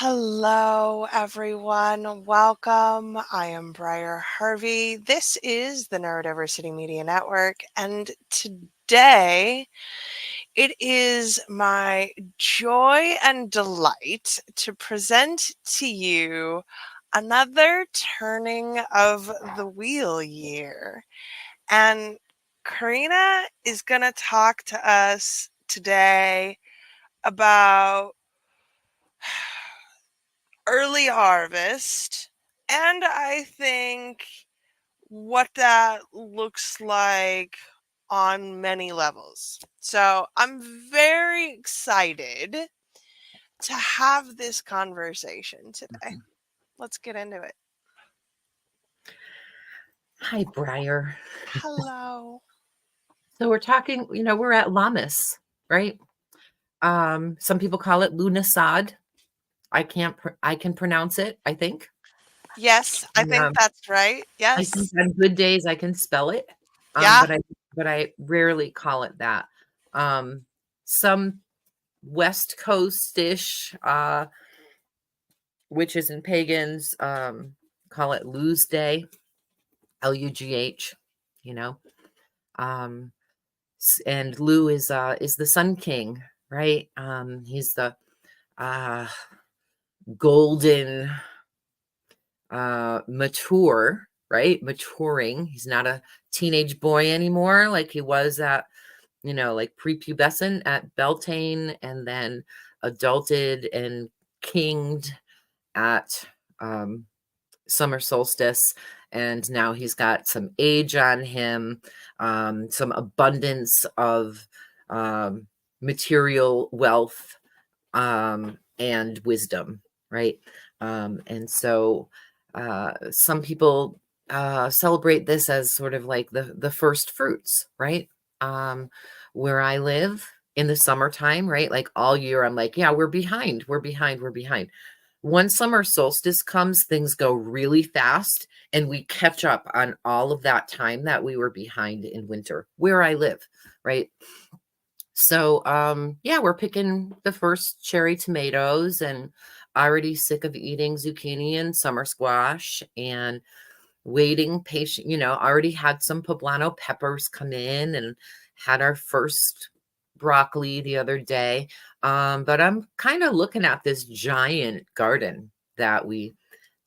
Hello, everyone. Welcome. I am Briar Harvey. This is the Neurodiversity Media Network, and today it is my joy and delight to present to you another turning of the wheel year. And Karina is going to talk to us today about early harvest, and I think what that looks like on many levels. So I'm very excited to have this conversation today. Let's get into it. Hi, Briar. Hello. So we're talking, we're at Lammas, right? Some people call it Lunasad. I can pronounce it, I think. Yes, I think Um, that's right. I think Yes. on good days I can spell it. Yeah. But I rarely call it that. Some West Coast-ish witches and pagans call it Luz Day, Lugh, you know. Um and Lu is the Sun King, right? He's the uh golden mature, right? Maturing. He's not a teenage boy anymore like he was at, like prepubescent at Beltane, and then adulted and kinged at summer solstice. And now he's got some age on him, some abundance of material wealth, and wisdom, right? And so some people celebrate this as sort of like the first fruits, right? Um, where I live in the summertime, right? Like all year, I'm like, yeah, we're behind, we're behind, we're behind. Once summer solstice comes, things go really fast, and we catch up on all of that time that we were behind in winter where I live, right? So, yeah, we're picking the first cherry tomatoes and already sick of eating zucchini and summer squash and waiting patient, already had some poblano peppers come in and had our first broccoli the other day. But I'm kind of looking at this giant garden that we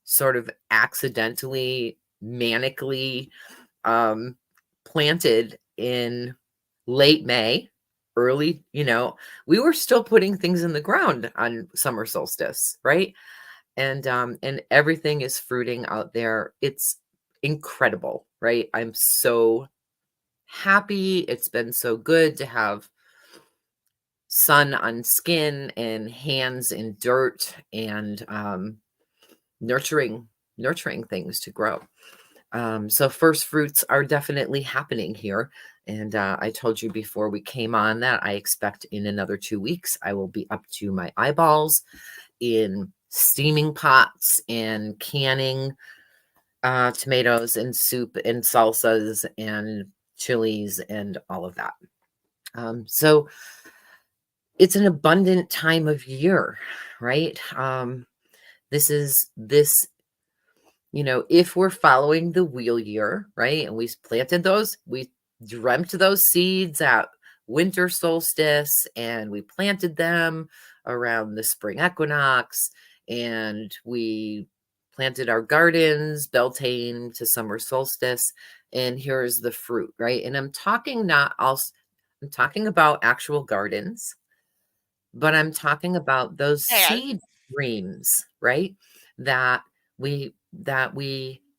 sort of accidentally, manically planted in late May, early, we were still putting things in the ground on summer solstice, right? And everything is fruiting out there. It's incredible, right? I'm so happy. It's been so good to have sun on skin and hands in dirt, and nurturing things to grow. So first fruits are definitely happening here. And I told you before we came on that I expect in another 2 weeks, I will be up to my eyeballs in steaming pots and canning tomatoes and soup and salsas and chilies and all of that. So it's an abundant time of year, right? This if we're following the wheel year, right? And we planted those, we dreamt those seeds at winter solstice, and we planted them around the spring equinox, and we planted our gardens Beltane to summer solstice, and here's the fruit, right? And I'm talking about actual gardens, but I'm talking about those And seed dreams, right? That we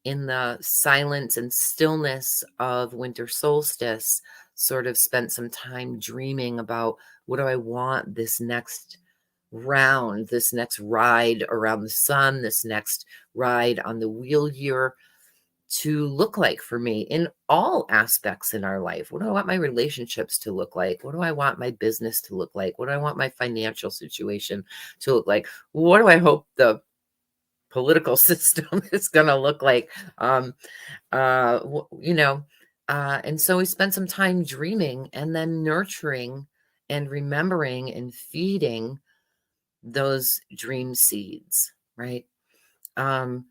in the silence and stillness of winter solstice sort of spent some time dreaming about, what do I want this next round, this next ride around the sun, this next ride on the wheel year to look like for me in all aspects in our life. What do I want my relationships to look like? What do I want my business to look like? What do I want my financial situation to look like? What do I hope the political system is going to look like? And so we spent some time dreaming and then nurturing and remembering and feeding those dream seeds, right? Um,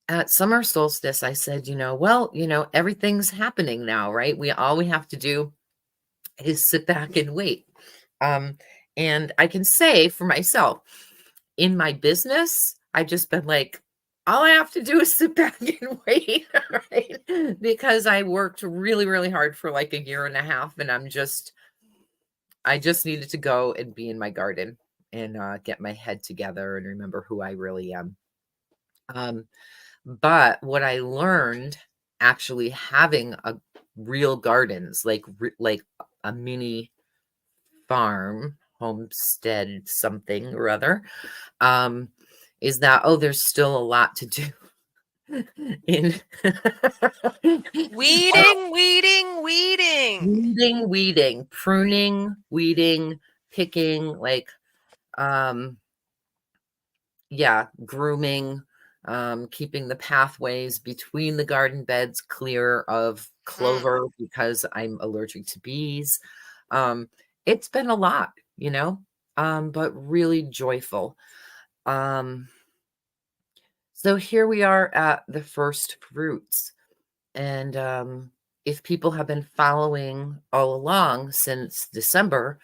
at summer solstice, I said, well, everything's happening now, right? All we have to do is sit back and wait. Um, and I can say for myself, in my business, I've just been like, all I have to do is sit back and wait, right? Because I worked really, really hard for like a year and a half, and I just needed to go and be in my garden and get my head together and remember who I really am. But what I learned actually having a real gardens, like a mini farm, homestead, something or other, is that, there's still a lot to do in Weeding, weeding, weeding. weeding, pruning, weeding, picking, like, um, yeah, grooming, keeping the pathways between the garden beds clear of Mm. clover because I'm allergic to bees. Um, it's been a lot, but really joyful. Um, so here we are at the first fruits. And if people have been following all along since December,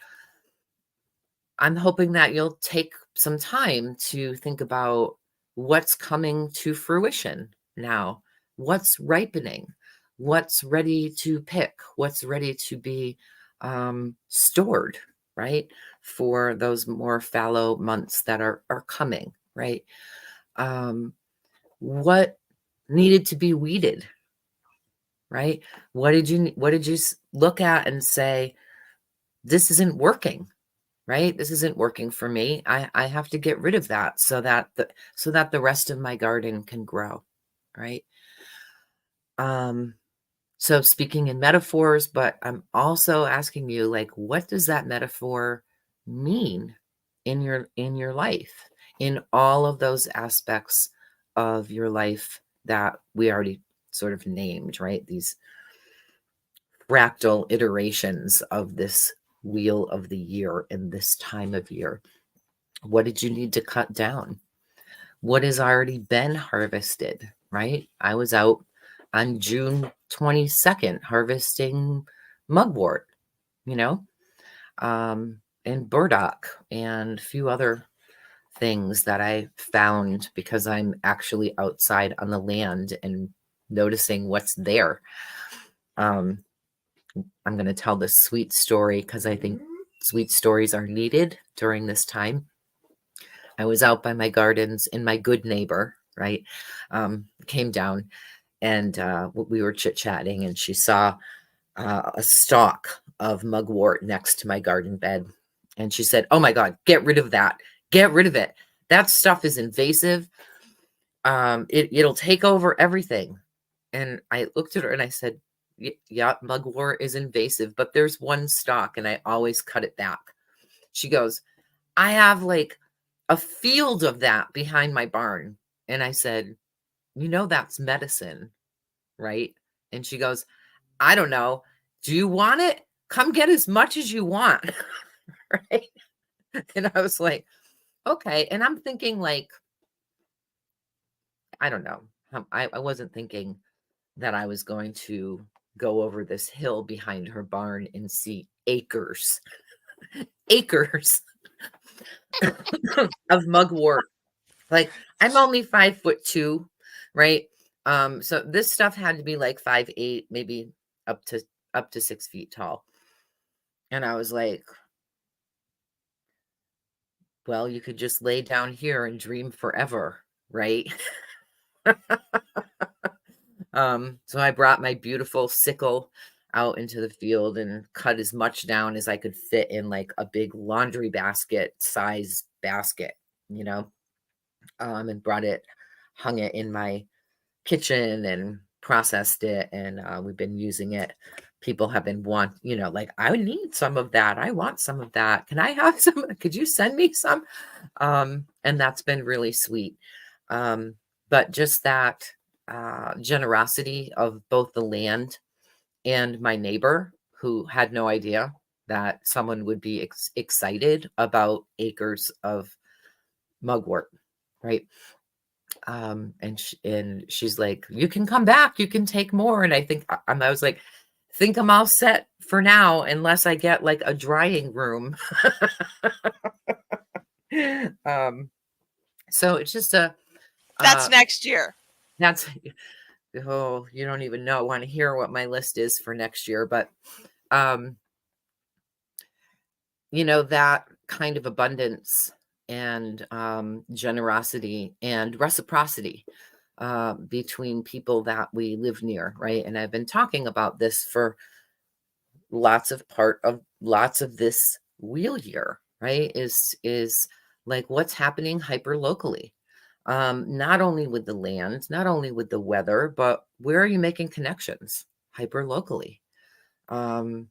I'm hoping that you'll take some time to think about what's coming to fruition now, what's ripening, what's ready to pick, what's ready to be stored, right? For those more fallow months that are coming, right? Um, what needed to be weeded, right? What did you look at and say, this isn't working, right? This isn't working for me. I have to get rid of that so that the rest of my garden can grow, right? Um, so speaking in metaphors, but I'm also asking you, like, what does that metaphor mean in your life, in all of those aspects of your life that we already sort of named, right? These fractal iterations of this wheel of the year in this time of year. What did you need to cut down? What has already been harvested, right? I was out on June 22nd harvesting mugwort, you know, and burdock and a few other things that I found because I'm actually outside on the land and noticing what's there. Um, I'm going to tell this sweet story because I think sweet stories are needed during this time. I was out by my gardens in my good neighbor, right? Came down and we were chit chatting, and she saw a stalk of mugwort next to my garden bed. And she said, "Oh my God, get rid of that. Get rid of it. That stuff is invasive. It'll take over everything." And I looked at her and I said, Yeah, mugwort is invasive, but there's one stalk and I always cut it back." She goes, "I have like a field of that behind my barn." And I said, "That's medicine, right?" And she goes, "I don't know. Do you want it? Come get as much as you want." Right. And I was like, okay. And I'm thinking, like, I don't know. I wasn't thinking that I was going to go over this hill behind her barn and see acres of mugwort. Like, I'm only 5'2", right? So this stuff had to be like 5'8", maybe up to 6 feet tall. And I was like, well, you could just lay down here and dream forever, right? So I brought my beautiful sickle out into the field and cut as much down as I could fit in like a big laundry basket size basket, you know, and hung it in my kitchen and processed it. And we've been using it. People have been like, I need some of that. I want some of that. Can I have some? Could you send me some? And that's been really sweet. But just that generosity of both the land and my neighbor, who had no idea. that someone would be excited about acres of mugwort, right? And she's like, you can come back, you can take more. And I was like, think I'm all set for now, unless I get like a drying room. um, so it's just That's uh, next year. that's, oh, you don't even know, want to hear what my list is for next year. But, um, that kind of abundance and generosity and reciprocity between people that we live near, right? And I've been talking about this for lots of this wheel year, right? Is like what's happening hyper locally, not only with the land, not only with the weather, but where are you making connections hyper locally? um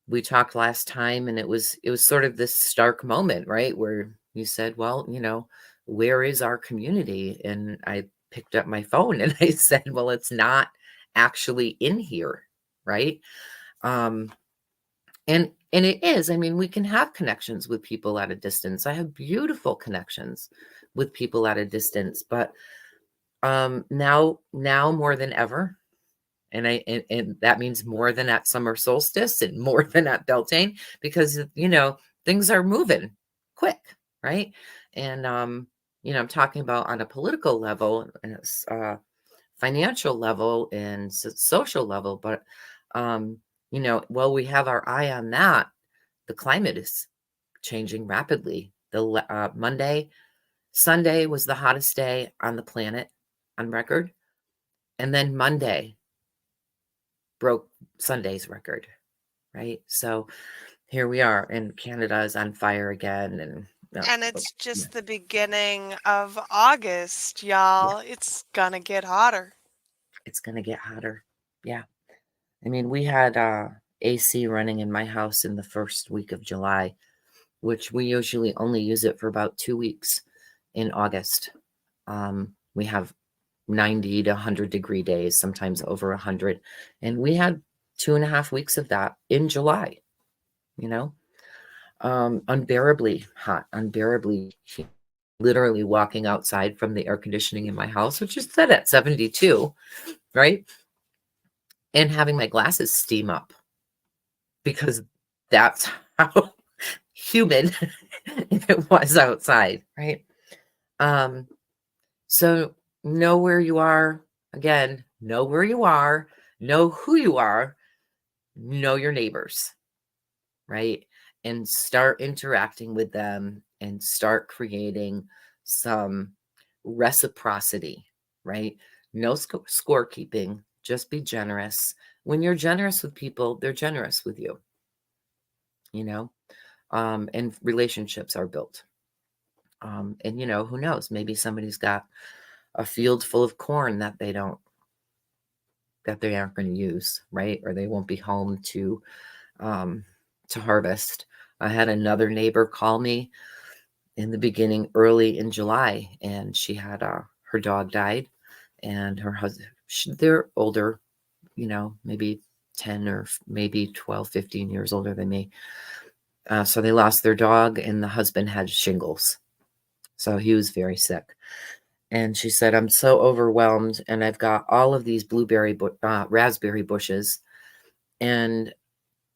we talked last time, and it was sort of this stark moment, right, where you said, well, where is our community? And I picked up my phone and I said, well, it's not actually in here, right? um and it is. I mean, we can have connections with people at a distance. I have beautiful connections with people at a distance, but now more than ever, and that means more than at summer solstice and more than at Beltane, because things are moving quick, right? And I'm talking about on a political level, and financial level, and social level, but while we have our eye on that, the climate is changing rapidly. Sunday was the hottest day on the planet on record, and then Monday broke Sunday's record, right? So here we are, and Canada is on fire again, and And oh, it's yeah, just the beginning of August, yeah, y'all. It's gonna get hotter. it's gonna get hotter. Yeah, I mean, we had AC running in my house in the first week of July, which we usually only use it for about 2 weeks in August. We have 90 to 100-degree days, sometimes over 100, and we had 2.5 weeks of that in July. You know, unbearably hot, unbearably heat. Literally walking outside from the air conditioning in my house, which is set at 72, right? And having my glasses steam up because that's how humid it was outside, right? Um, so know where you are. Again, know where you are, know who you are, know your neighbors, right? And start interacting with them and start creating some reciprocity, right? No scorekeeping, just be generous. When you're generous with people, they're generous with you, you know, and relationships are built. And, who knows? Maybe somebody's got a field full of corn that they aren't going to use, right? Or they won't be home um, to harvest. I had another neighbor call me in the beginning, early in July, and she had her dog died, and her husband, they're older, maybe 10 or maybe 12, 15 years older than me. So they lost their dog, and the husband had shingles. So he was very sick. And she said, I'm so overwhelmed, and I've got all of these raspberry bushes, and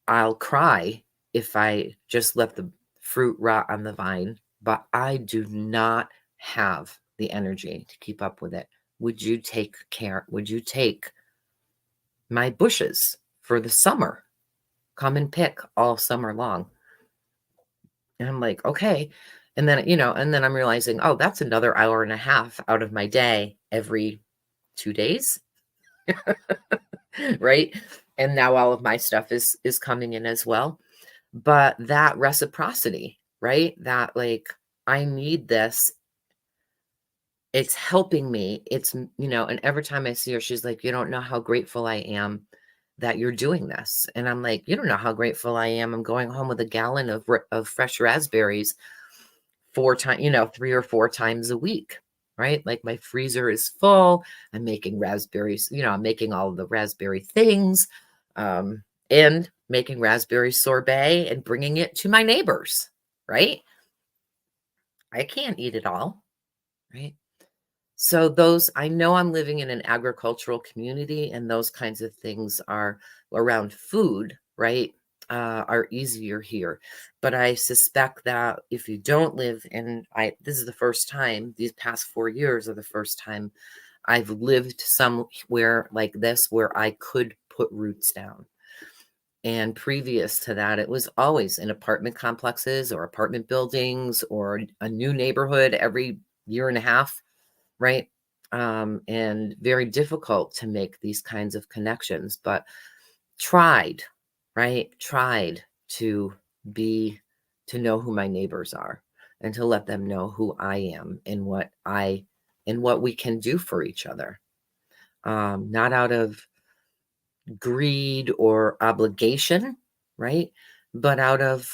I'll cry if I just let the fruit rot on the vine, but I do not have the energy to keep up with it. Would you take care? Would you take my bushes for the summer? Come and pick all summer long. And I'm like, okay. And then I'm realizing, oh, that's another hour and a half out of my day every 2 days. Right. And now all of my stuff is coming in as well. But that reciprocity, right? That, like, I need this. It's helping me. And every time I see her, she's like, you don't know how grateful I am that you're doing this. And I'm like, you don't know how grateful I am. I'm going home with a gallon of fresh raspberries 4 times, 3 or 4 times a week, right? Like, my freezer is full. I'm making raspberries, I'm making all of the raspberry things. And making raspberry sorbet and bringing it to my neighbors, right? I can't eat it all, right? So those, I know I'm living in an agricultural community, and those kinds of things are around food, right? Are easier here. But I suspect that if you don't live in, this is the first time, these past 4 years are the first time I've lived somewhere like this where I could put roots down. And previous to that, it was always in apartment complexes or apartment buildings or a new neighborhood every year and a half, right? And very difficult to make these kinds of connections, but tried, right? Tried to be, to know who my neighbors are and to let them know who I am and what we can do for each other. Not out of greed or obligation, right? But out of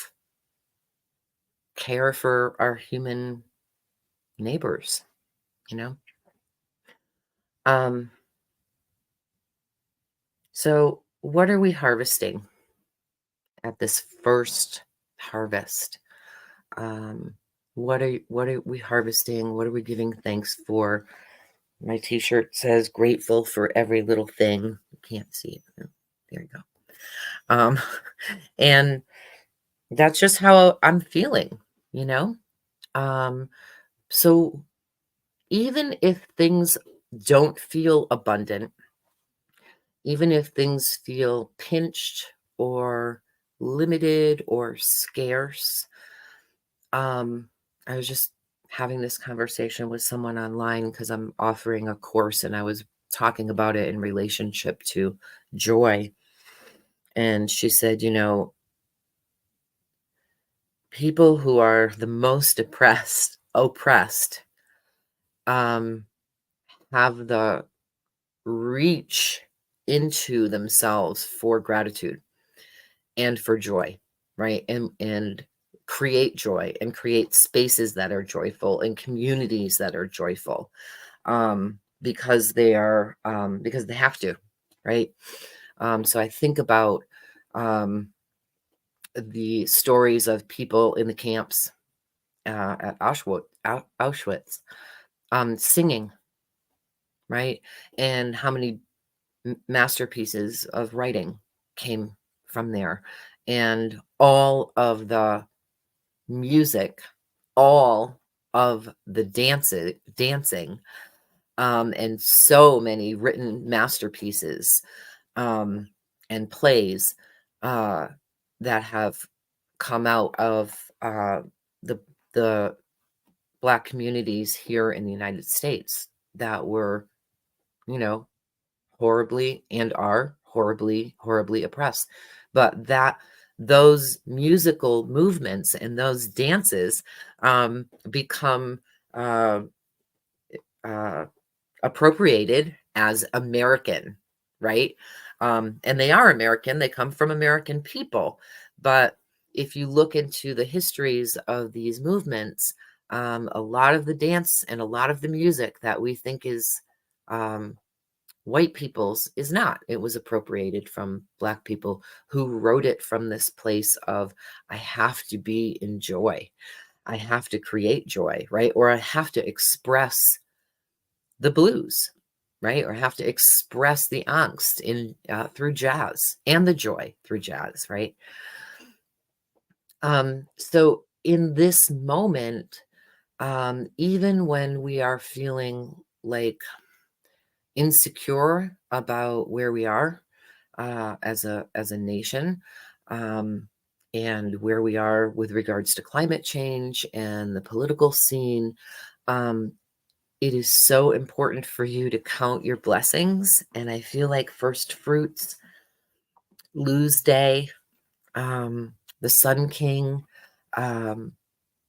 care for our human neighbors, you know? Um, so what are we harvesting at this first harvest? Um, what are we harvesting? What are we giving thanks for? My t-shirt says grateful for every little thing. You can't see it. Oh, there you go. Um, and that's just how I'm feeling, you know? Um, so even if things don't feel abundant, even if things feel pinched or limited or scarce, I was just having this conversation with someone online because I'm offering a course, and I was talking about it in relationship to joy. And she said, people who are the most oppressed, um, have the reach into themselves for gratitude and for joy, right? And create joy and create spaces that are joyful and communities that are joyful, because because they have to, right? So I think about the stories of people in the camps at Auschwitz, singing, right? And how many masterpieces of writing came from there, and all of the music, all of the dancing, and so many written masterpieces, um, and plays uh, that have come out of the the Black communities here in the United States that were, you know, horribly and are horribly, horribly oppressed. But those musical movements and those dances become uh, uh, appropriated as American, right? And they are American, they come from American people. But if you look into the histories of these movements, a lot of the dance and a lot of the music that we think is um, white people's is not. It was appropriated from Black people who wrote it from this place of, I have to be in joy. I have to create joy, right? Or I have to express the blues, right? Or have to express the angst in through jazz and the joy through jazz, right? So in this moment, even when we are feeling like insecure about where we are as a nation, um, and where we are with regards to climate change and the political scene, um, it is so important for you to count your blessings. And I feel like first fruits, lose day, the Sun King, um,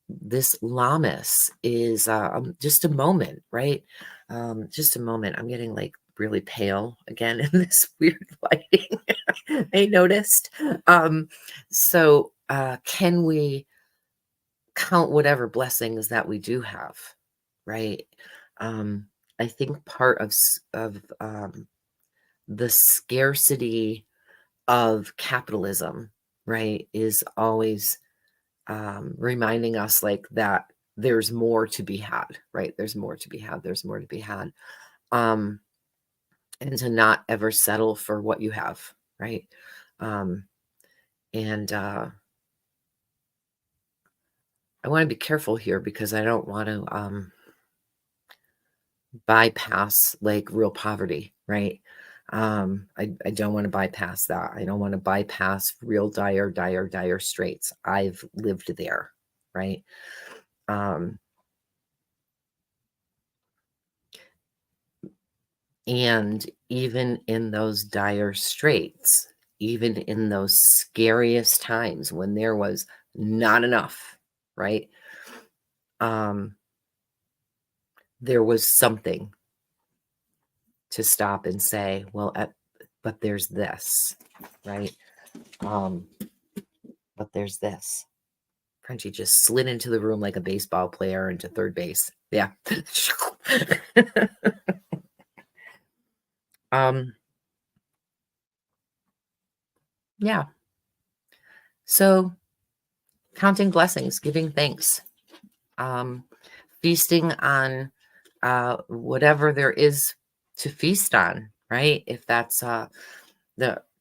this Lammas is just a moment, right? Just a moment. I'm getting like really pale again in this weird lighting. I noticed. So can we count whatever blessings that we do have, right? Um, I think part of the scarcity of capitalism, right, is always reminding us like that there's more to be had, right? There's more to be had. There's more to be had. And to not ever settle for what you have, right? And I want to be careful here because I don't want to bypass like real poverty, right? I don't want to bypass that. I don't want to bypass real dire straits. I've lived there, right? And even in those dire straits, even in those scariest times when there was not enough, right? There was something to stop and say, well, but there's this, right? But there's this. Frenchie just slid into the room like a baseball player into third base. Yeah. Yeah. So counting blessings, giving thanks, feasting on whatever there is to feast on, right? If that's the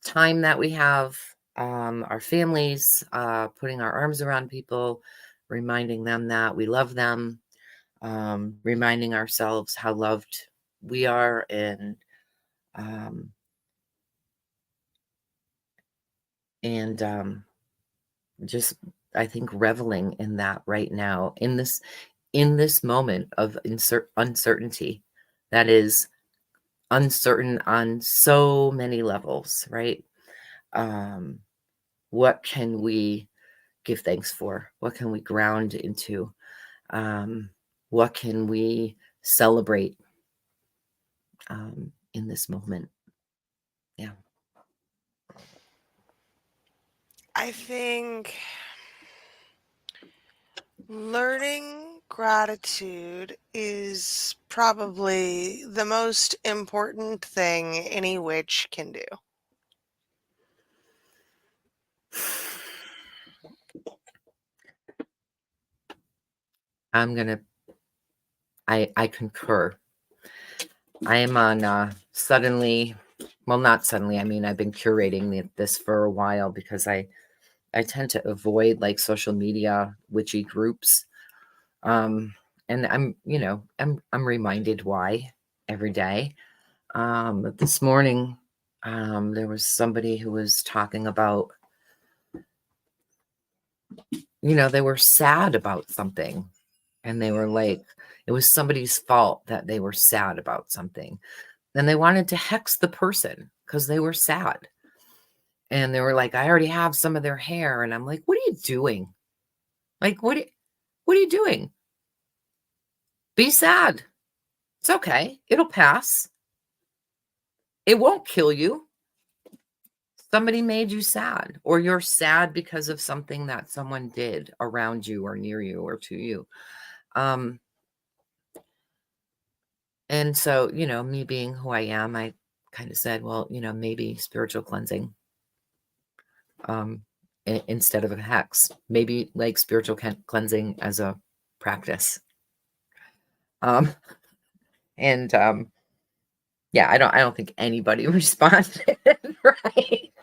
time that we have, our families, putting our arms around people, reminding them that we love them, reminding ourselves how loved we are, and just, I think, reveling in that right now in this moment of uncertainty that is uncertain on so many levels, right? What can we give thanks for? What can we ground into? What can we celebrate in this moment? Yeah. I think learning gratitude is probably the most important thing any witch can do. I concur. I am on suddenly, well, not suddenly. I mean, I've been curating this for a while because I tend to avoid like social media witchy groups. And I'm reminded why every day. But this morning, there was somebody who was talking about, they were sad about something, and they were like, it was somebody's fault that they were sad about something. And they wanted to hex the person because they were sad. And they were like, I already have some of their hair. And I'm like, what are you doing? Like, what are you doing? Be sad. It's okay. It'll pass. It won't kill you. Somebody made you sad, or you're sad because of something that someone did around you or near you or to you. And so, me being who I am, I kind of said, well, maybe spiritual cleansing, instead of a hex, maybe like spiritual cleansing as a practice. And yeah, I don't think anybody responded, right?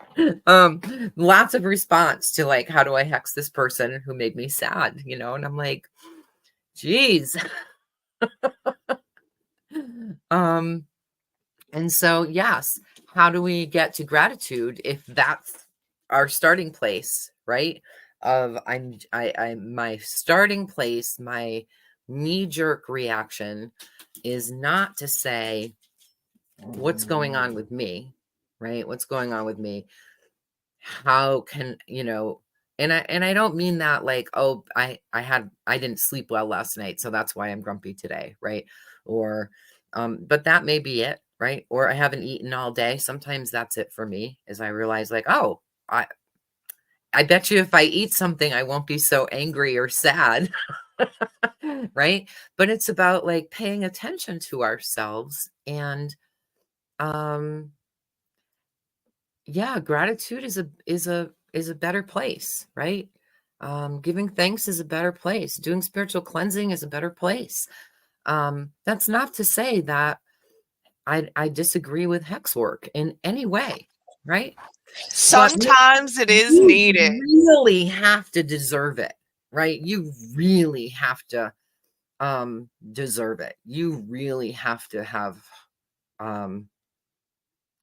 Lots of response to like, how do I hex this person who made me sad, and I'm like, geez. And so, yes, how do we get to gratitude if that's our starting place, right? My starting place, my knee-jerk reaction is not to say what's going on with me, right? What's going on with me? How can, and I don't mean that like, oh, I didn't sleep well last night, so that's why I'm grumpy today, right? Or but that may be it, right? Or I haven't eaten all day. Sometimes that's it for me, is I realize like, oh, I bet you if I eat something, I won't be so angry or sad. Right? But it's about like paying attention to ourselves and yeah, gratitude is a better place, right? Giving thanks is a better place. Doing spiritual cleansing is a better place. That's not to say that I disagree with hex work in any way, right? But Sometimes it is you needed. really have to deserve it, right? You really have to deserve it. You really have to have um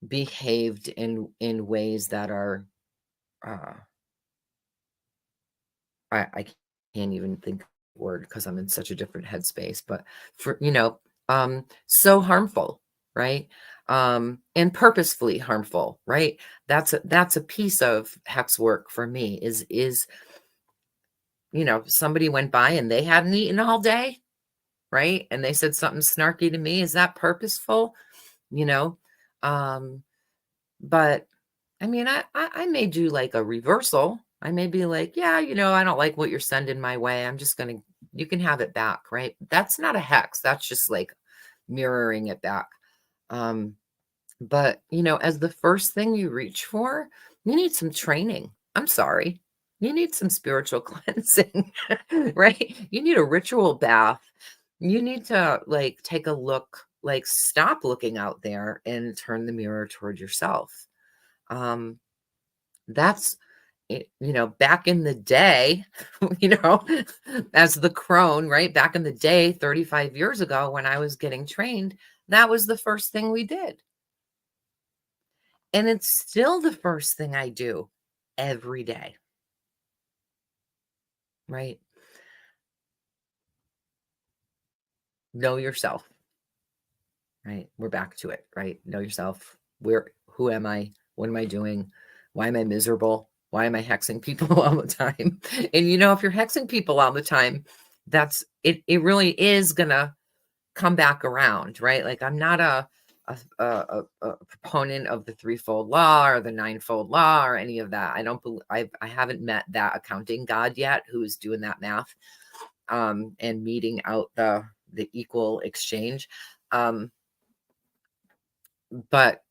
behaved in ways that are uh I can't even think of the word because I'm in such a different headspace, but for so harmful, right? And purposefully harmful, right? That's a piece of hex work for me is somebody went by and they hadn't eaten all day, right? And they said something snarky to me. Is that purposeful? You know? Um, but I mean, I may do like a reversal. I may be like, yeah, I don't like what you're sending my way. I'm just gonna, you can have it back, right? That's not a hex. That's just like mirroring it back. Um, but as the first thing you reach for, you need some training. I'm sorry. You need some spiritual cleansing, right? You need a ritual bath. You need to like take a look, like stop looking out there and turn the mirror toward yourself. Um, that's back in the day, you know, as the crone, right? Back in the day, 35 years ago, when I was getting trained, that was the first thing we did. And it's still the first thing I do every day, right? Know yourself, right? We're back to it, right? Know yourself. Who am I? What am I doing? Why am I miserable? Why am I hexing people all the time? And if you're hexing people all the time, that's it. It really is gonna come back around, right? Like I'm not a proponent of the threefold law or the ninefold law or any of that. I don't believe I haven't met that accounting god yet who's doing that math and meeting out the equal exchange. Um, but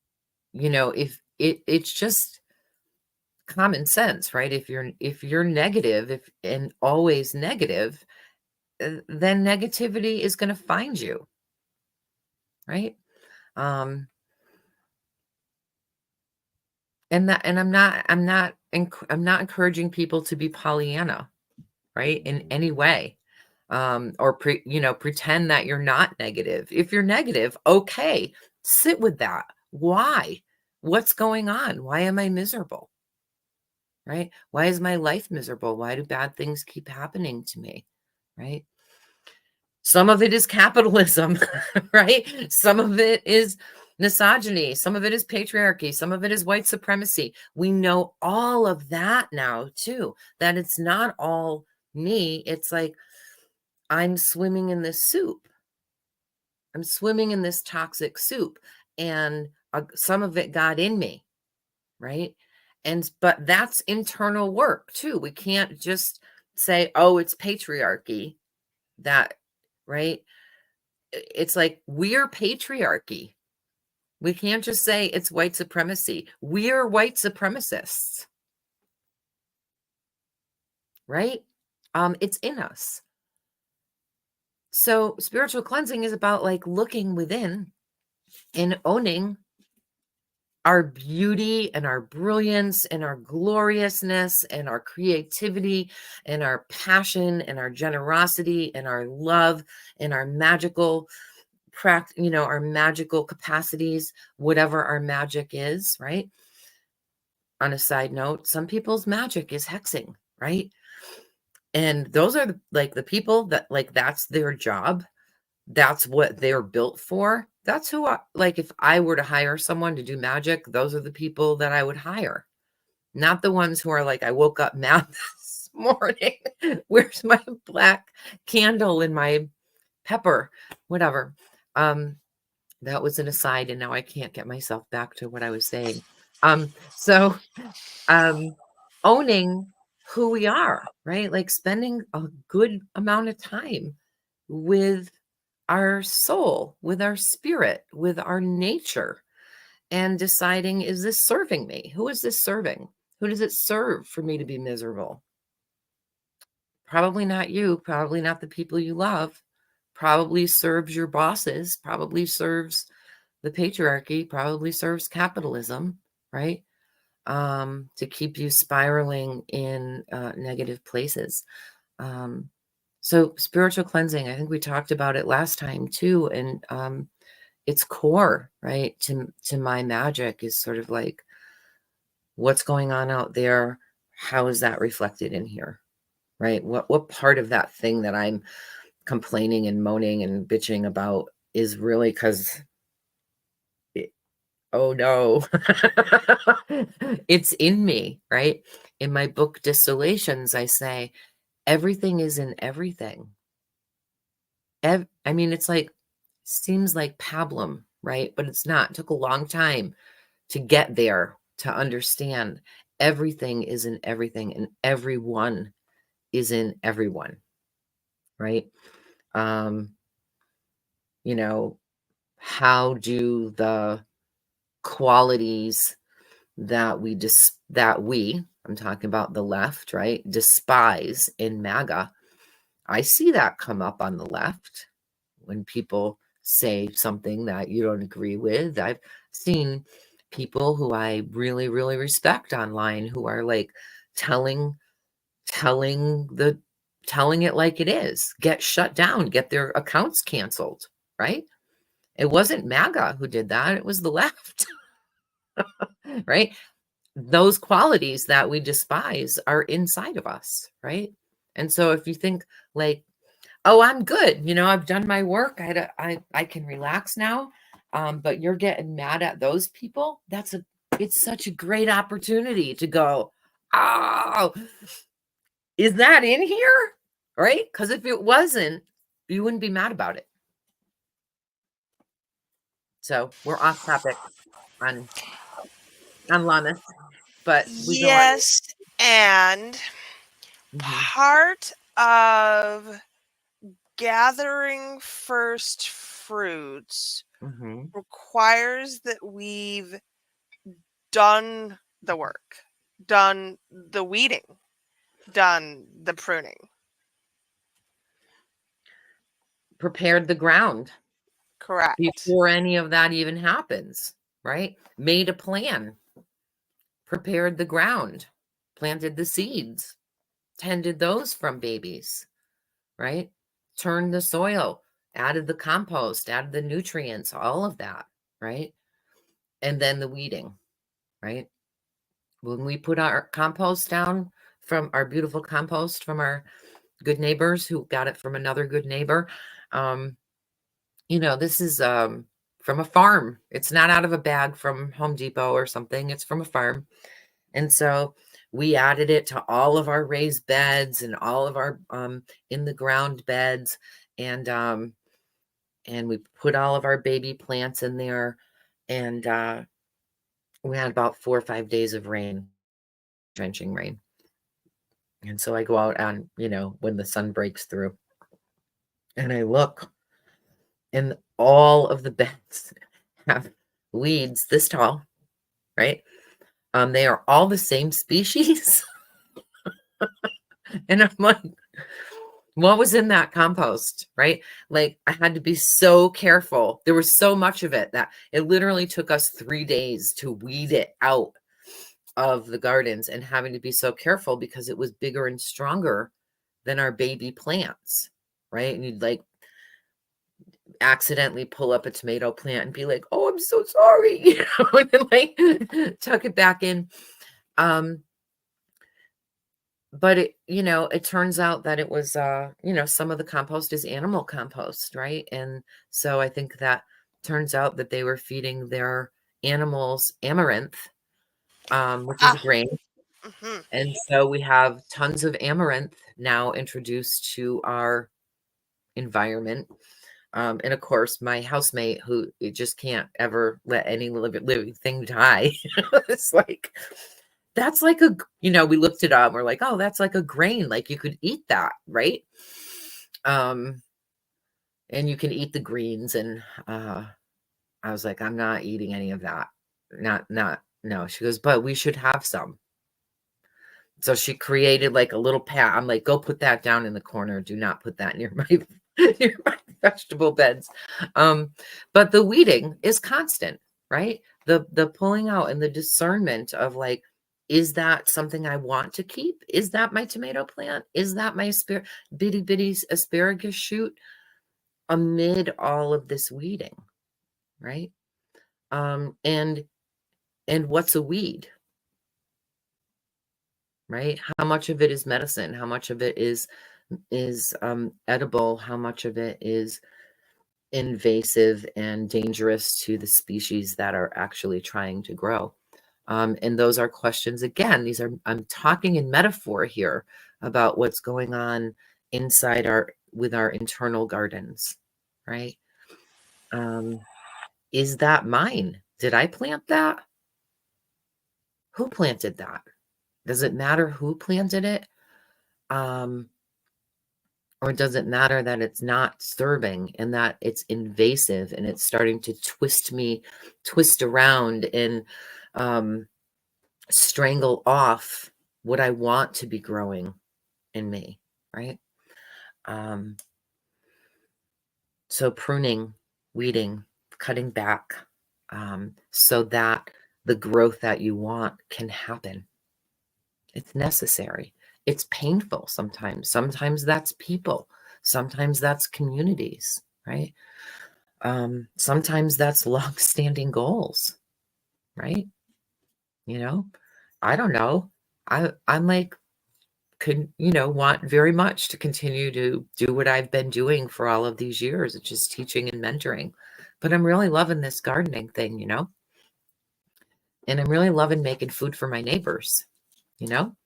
if it's just common sense, right? If you're negative, if and always negative, then negativity is going to find you, right? Um, and I'm not encouraging people to be Pollyanna, right? In any way. Or pretend that you're not negative. If you're negative, okay, sit with that. Why? What's going on? Why am I miserable? Right? Why is my life miserable? Why do bad things keep happening to me? Right? Some of it is capitalism, right? Some of it is misogyny. Some of it is patriarchy. Some of it is white supremacy. We know all of that now, too, that it's not all me. It's like I'm swimming in this soup. I'm swimming in this toxic soup, and some of it got in me, right? But that's internal work, too. We can't just say, oh, it's patriarchy that, right? It's like we're patriarchy. We can't just say it's white supremacy. We're white supremacists, right? It's in us. So spiritual cleansing is about like looking within and owning our beauty and our brilliance and our gloriousness and our creativity and our passion and our generosity and our love and our magical our magical capacities, whatever our magic is, right? On a side note, some people's magic is hexing, right? And those are like the people that like that's their job. That's what they're built for. That's who like if I were to hire someone to do magic, those are the people that I would hire. Not the ones who are like, I woke up mad this morning. Where's my black candle and my pepper? Whatever. That was an aside, and now I can't get myself back to what I was saying. So owning who we are, right? Like spending a good amount of time with our soul, with our spirit, with our nature, and deciding, is this serving me? Who is this serving? Who does it serve for me to be miserable? Probably not you, probably not the people you love, probably serves your bosses, probably serves the patriarchy, probably serves capitalism, right? To keep you spiraling in negative places. So spiritual cleansing, I think we talked about it last time too, and its core, right, to my magic is sort of like, what's going on out there? How is that reflected in here? Right? What part of that thing that I'm complaining and moaning and bitching about is really because, oh no, it's in me, right? In my book Distolations, I say everything is in everything. I mean, it's like, seems like pablum, right? But it's not. It took a long time to get there, to understand everything is in everything and everyone is in everyone, right? Um, you know, how do the qualities that I'm talking about the left, right, despise in MAGA, I see that come up on the left when people say something that you don't agree with. I've seen people who I really, really respect online who are like telling telling the telling it like it is, get shut down, get their accounts canceled, right? It wasn't MAGA who did that, it was the left, right? Those qualities that we despise are inside of us, right? And so if you think like, oh, I'm good, I've done my work, I can relax now, but you're getting mad at those people, it's such a great opportunity to go, oh, is that in here? Right? Because if it wasn't, you wouldn't be mad about it. So we're off topic on Lammas, but we go on. Yes, and Mhm, part of gathering first fruits mhm. requires that we've done the work, done the weeding, done the pruning. Prepared the ground Correct. before any of that even happens, right? Made a plan, prepared the ground, planted the seeds, tended those from babies, right? Turned the soil, added the compost, added the nutrients, all of that, right? And then the weeding, right? When we put our compost down from our beautiful compost from our good neighbors who got it from another good neighbor, um, this is from a farm. It's not out of a bag from Home Depot or something. It's from a farm. And so we added it to all of our raised beds and all of our in the ground beds. And we put all of our baby plants in there. And we had about 4 or 5 days of rain, drenching rain. And so I go out on, when the sun breaks through and I look, and all of the beds have weeds this tall, right? They are all the same species. And I'm like, what was in that compost, right? Like, I had to be so careful. There was so much of it that it literally took us 3 days to weed it out of the gardens, and having to be so careful because it was bigger and stronger than our baby plants, right? And you'd like accidentally pull up a tomato plant and be like, oh, I'm so sorry, and then like tuck it back in. But it turns out that it was, some of the compost is animal compost, right? And so I think that turns out that they were feeding their animals amaranth, which is a Ah, grain. mhm. And so we have tons of amaranth now introduced to our environment. And of course, my housemate, who it just can't ever let any living thing die, it's like, that's like we looked it up. We're like, oh, that's like a grain. Like you could eat that, right? Um, and you can eat the greens. And I was like, I'm not eating any of that. no. She goes, but we should have some. So she created like a little pat. I'm like, go put that down in the corner. Do not put that near my near my vegetable beds. But the weeding is constant, right? The pulling out and the discernment of like, is that something I want to keep? Is that my tomato plant? Is that my bitty bitty asparagus shoot? Amid all of this weeding, right? And what's a weed? Right? How much of it is medicine? How much of it is edible? How much of it is invasive and dangerous to the species that are actually trying to grow? And those are questions, again, I'm talking in metaphor here about what's going on inside with our internal gardens, right? Is that mine? Did I plant that? Who planted that? Does it matter who planted it? Or does it matter that it's not serving and that it's invasive and it's starting to twist around and strangle off what I want to be growing in me, right? So pruning, weeding, cutting back, so that the growth that you want can happen. It's necessary. It's painful sometimes. Sometimes that's people. Sometimes that's communities, right? Sometimes that's long-standing goals, right? You know, I don't know. I'm like, could, want very much to continue to do what I've been doing for all of these years, which is teaching and mentoring. But I'm really loving this gardening thing, and I'm really loving making food for my neighbors, you know?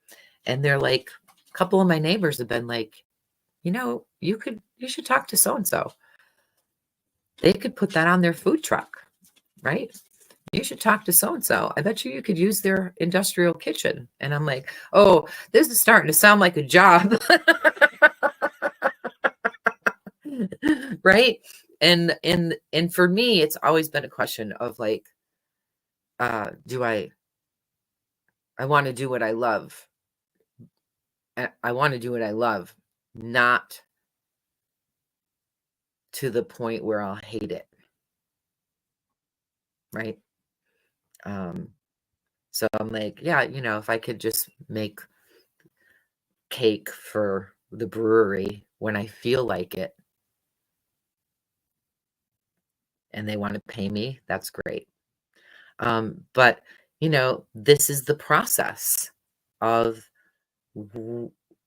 And they're like, a couple of my neighbors have been like, you should talk to so and so. They could put that on their food truck, right? You should talk to so and so. I bet you could use their industrial kitchen. And I'm like, oh, this is starting to sound like a job. Right? And for me, it's always been a question of like, do I want to do what I love. I want to do what I love, not to the point where I'll hate it. Right? So I'm like, yeah, if I could just make cake for the brewery when I feel like it and they want to pay me, that's great. But this is the process of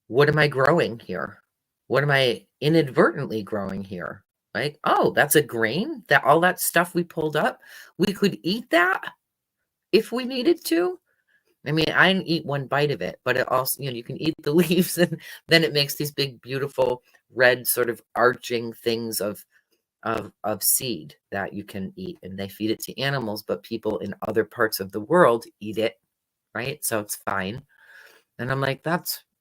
what am I growing here? What am I inadvertently growing here? Like, oh, that's a grain, that all that stuff we pulled up, we could eat that if we needed to. I mean, I didn't eat one bite of it, but it also, you can eat the leaves and then it makes these big, beautiful red sort of arching things of seed that you can eat, and they feed it to animals, but people in other parts of the world eat it, right? So it's fine. And I'm like,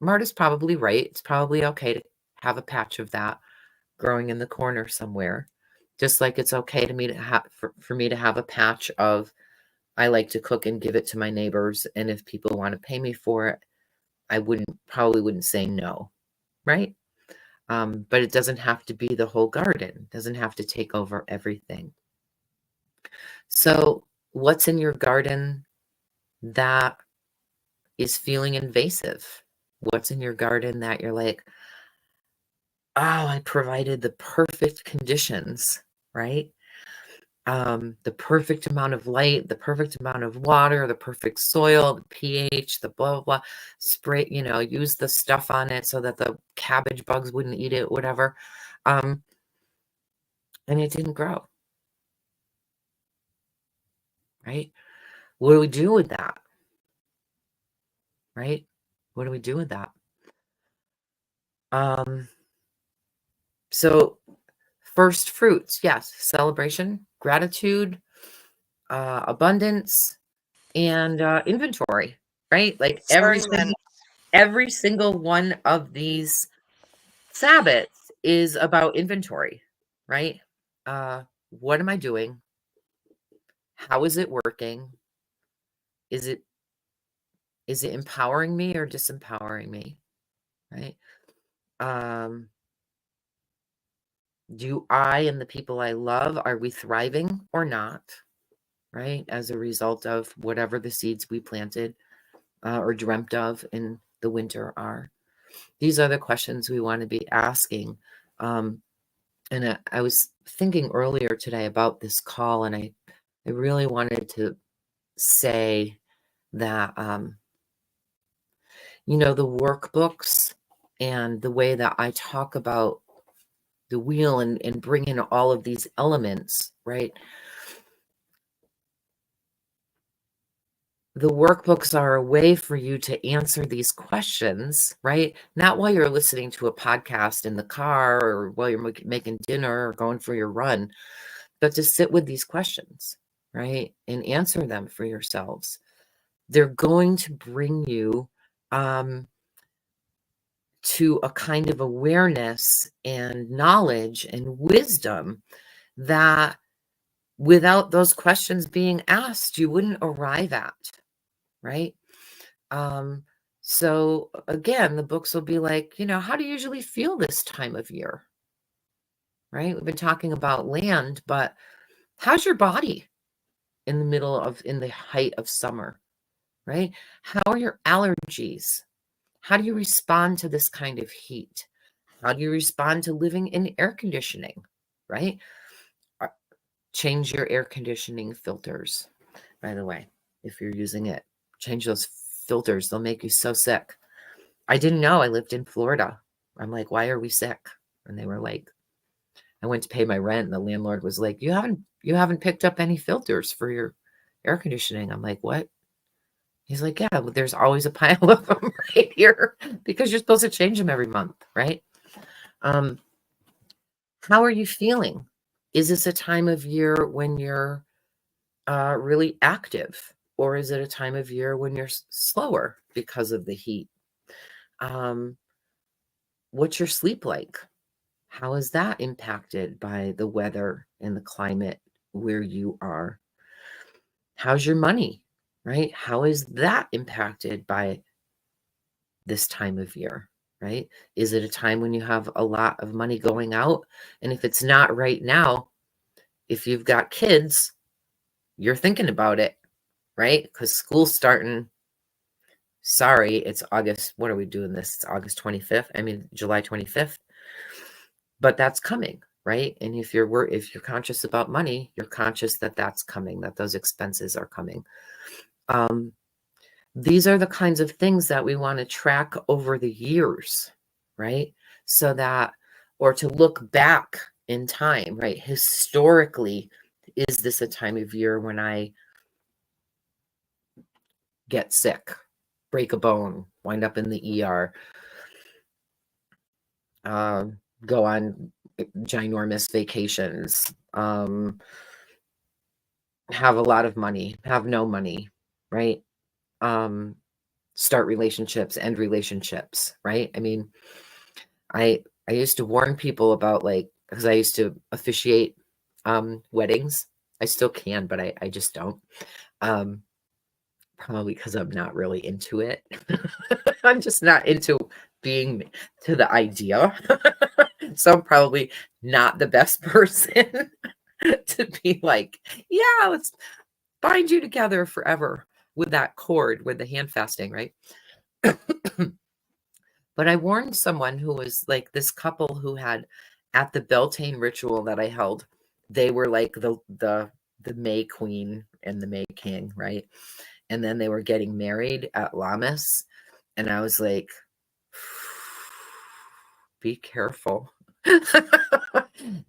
Marta's probably right. It's probably okay to have a patch of that growing in the corner somewhere. Just like it's okay to me to have for me to have a patch of, I like to cook and give it to my neighbors. And if people want to pay me for it, I probably wouldn't say no, right? But it doesn't have to be the whole garden. It doesn't have to take over everything. So what's in your garden that is feeling invasive? What's in your garden that you're like, oh, I provided the perfect conditions, right? The perfect amount of light, the perfect amount of water, the perfect soil, the pH, the blah, blah, blah. Spray, use the stuff on it so that the cabbage bugs wouldn't eat it, whatever. And it didn't grow, right? What do we do with that? Right? What do we do with that? So first fruits, yes, celebration, gratitude, abundance, and inventory, right? Like Discernment. every single one of these Sabbaths is about inventory, right? What am I doing? How is it working? Is it empowering me or disempowering me, right? Do I and the people I love, are we thriving or not, right? As a result of whatever the seeds we planted or dreamt of in the winter are. These are the questions we want to be asking. And I was thinking earlier today about this call, and I really wanted to say that, the workbooks and the way that I talk about the wheel and bring in all of these elements, right? The workbooks are a way for you to answer these questions, right? Not while you're listening to a podcast in the car or while you're making dinner or going for your run, but to sit with these questions, right? And answer them for yourselves. They're going to bring you to a kind of awareness and knowledge and wisdom that without those questions being asked, you wouldn't arrive at, right? So again, the books will be like, how do you usually feel this time of year, right? We've been talking about land, but how's your body in the height of summer, right? How are your allergies? How do you respond to this kind of heat? How do you respond to living in air conditioning, right? Change your air conditioning filters, by the way, if you're using it. Change those filters. They'll make you so sick. I didn't know. I lived in Florida. I'm like, why are we sick? And they were like, I went to pay my rent, and the landlord was like, you haven't picked up any filters for your air conditioning. I'm like, what? He's like, yeah, but there's always a pile of them right here because you're supposed to change them every month, right? How are you feeling? Is this a time of year when you're really active, or is it a time of year when you're slower because of the heat? What's your sleep like? How is that impacted by the weather and the climate where you are? How's your money, right? How is that impacted by this time of year, right? Is it a time when you have a lot of money going out? And if it's not right now, if you've got kids, you're thinking about it, right? Because school's starting. Sorry, it's August. What are we doing this? It's August 25th. I mean, July 25th. But that's coming, right? And if you're conscious about money, you're conscious that that's coming, that those expenses are coming. These are the kinds of things that we want to track over the years, right? So that, or to look back in time, right? Historically, is this a time of year when I get sick, break a bone, wind up in the ER, go on ginormous vacations, have a lot of money, have no money, right? Start relationships, end relationships, right? I mean, I used to warn people about, like, because I used to officiate weddings. I still can, but I just don't. Probably because I'm not really into it. I'm just not into being to the idea. So I'm probably not the best person to be like, yeah, let's bind you together forever with that cord, with the hand fasting, right? But I warned someone who was like this couple who had, at the Beltane ritual that I held, they were like the May Queen and the May King, right? And then they were getting married at Lammas, and I was like, be careful.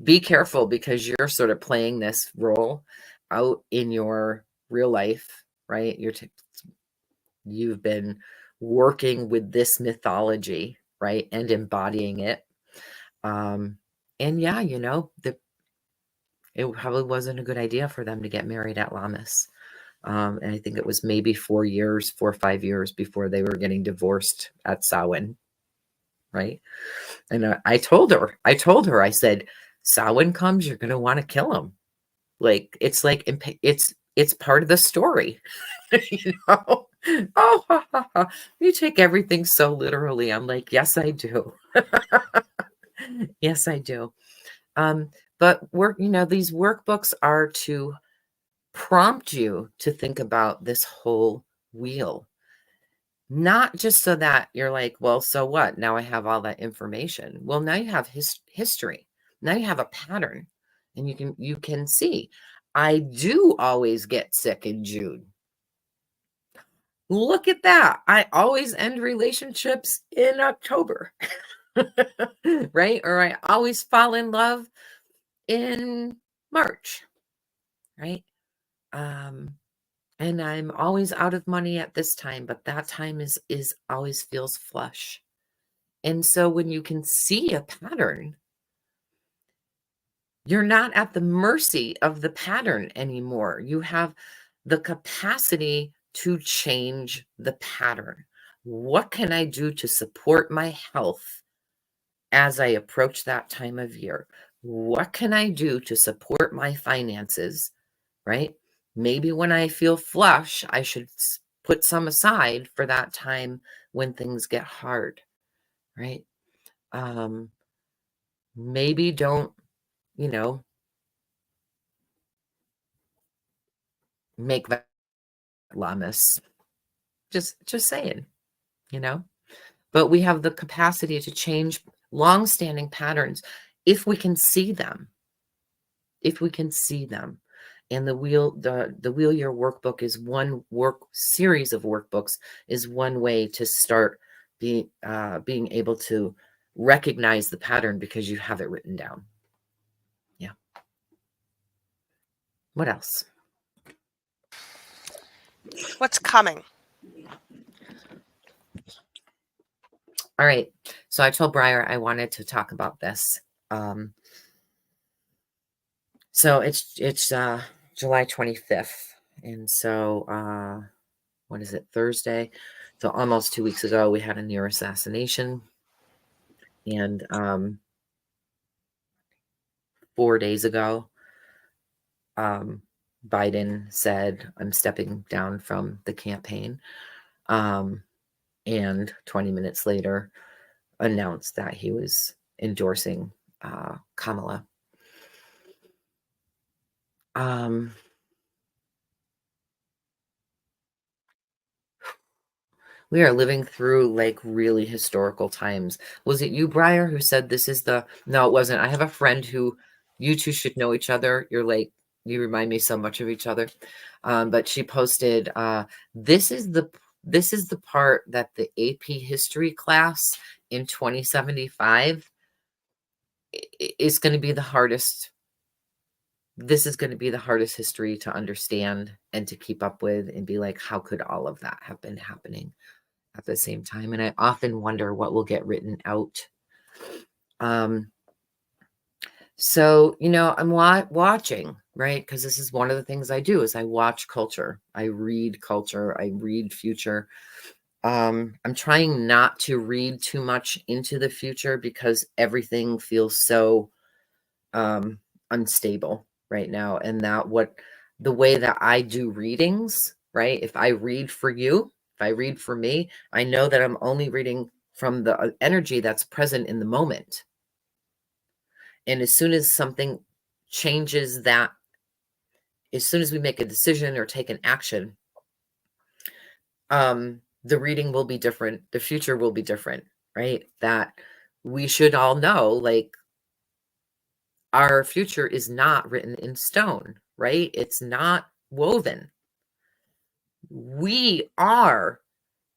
Be careful, because you're sort of playing this role out in your real life, right? You've been working with this mythology, right? And embodying it. And yeah, it probably wasn't a good idea for them to get married at Lammas. And I think it was maybe 4 or 5 years before they were getting divorced at Samhain, right? And I told her, I said, Samhain comes, you're going to want to kill him. Like, it's It's part of the story. You know? Oh, ha, ha, ha. You take everything so literally. I'm like, yes, I do. Yes, I do. But these workbooks are to prompt you to think about this whole wheel, not just so that you're like, well, so what? Now I have all that information. Well, now you have history. Now you have a pattern, and you can see. I do always get sick in June. Look at that. I always end relationships in October. Right? Or I always fall in love in March, right? And I'm always out of money at this time, but that time is always feels flush. And so when you can see a pattern, you're not at the mercy of the pattern anymore. You have the capacity to change the pattern. What can I do to support my health as I approach that time of year? What can I do to support my finances, right? Maybe when I feel flush, I should put some aside for that time when things get hard, right? Um, maybe don't, you know, make that Lammas. Just saying, you know. But we have the capacity to change long-standing patterns if we can see them. If we can see them. And the Wheel Your Workbook is one series of workbooks is one way to start being able to recognize the pattern because you have it written down. Yeah. What else? What's coming? All right. So I told Briar I wanted to talk about this. So it's July 25th. And so what is it, Thursday? So almost 2 weeks ago, we had a near assassination. And 4 days ago, Biden said, I'm stepping down from the campaign. And 20 minutes later, announced that he was endorsing Kamala. We are living through like really historical times. Was it you, Briar, who said this is the... No, it wasn't. I have a friend who, you two should know each other. You're like, you remind me so much of each other. But she posted, this is the part that the AP history class in 2075 is going to be the hardest. This is going to be the hardest history to understand and to keep up with and be like, how could all of that have been happening at the same time? And I often wonder what will get written out. So, I'm watching, right? Because this is one of the things I do is I watch culture. I read culture. I read future. I'm trying not to read too much into the future because everything feels so unstable right now. And the way that I do readings, right? If I read for you, if I read for me, I know that I'm only reading from the energy that's present in the moment. And as soon as something changes that, as soon as we make a decision or take an action, the reading will be different. The future will be different, right? That we should all know, like, our future is not written in stone, right? It's not woven. We are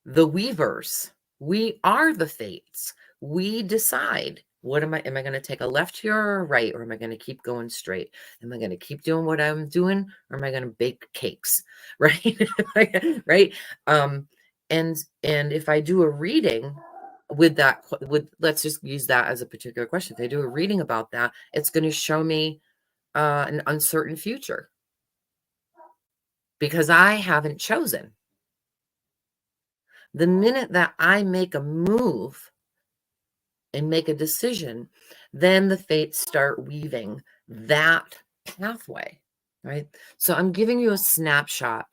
the weavers. We are the fates. We decide. Am I going to take a left here or a right, or am I going to keep going straight? Am I going to keep doing what I'm doing, or am I going to bake cakes? Right? Right? And if I do a reading with that, let's just use that as a particular question. If I do a reading about that, it's going to show me an uncertain future because I haven't chosen. The minute that I make a move and make a decision, then the fates start weaving that pathway. right? So I'm giving you a snapshot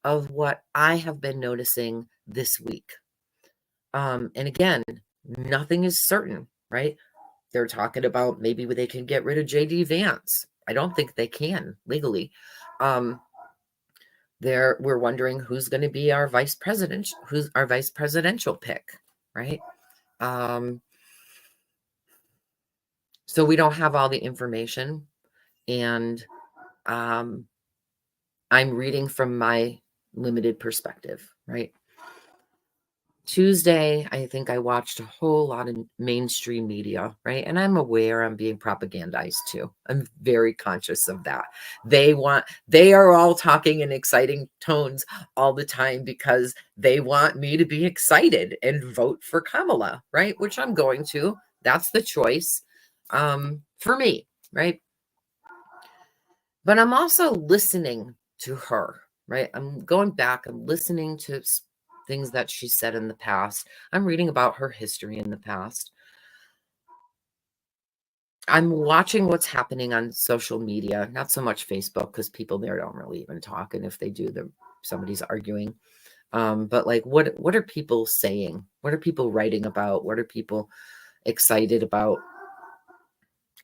of what I have been noticing this week. And again, nothing is certain, right? They're talking about maybe they can get rid of JD Vance. I don't think they can legally. We're wondering who's going to be our vice presidential pick, right? So we don't have all the information, and I'm reading from my limited perspective, right? Tuesday, I think I watched a whole lot of mainstream media, right? And I'm aware I'm being propagandized too. I'm very conscious of that. They are all talking in exciting tones all the time because they want me to be excited and vote for Kamala, right? Which I'm going to. That's the choice for me, right? But I'm also listening to her, right? I'm going back and listening to things that she said in the past. I'm reading about her history in the past. I'm watching what's happening on social media, not so much Facebook because people there don't really even talk. And if they do, somebody's arguing. But like, what are people saying? What are people writing about? What are people excited about?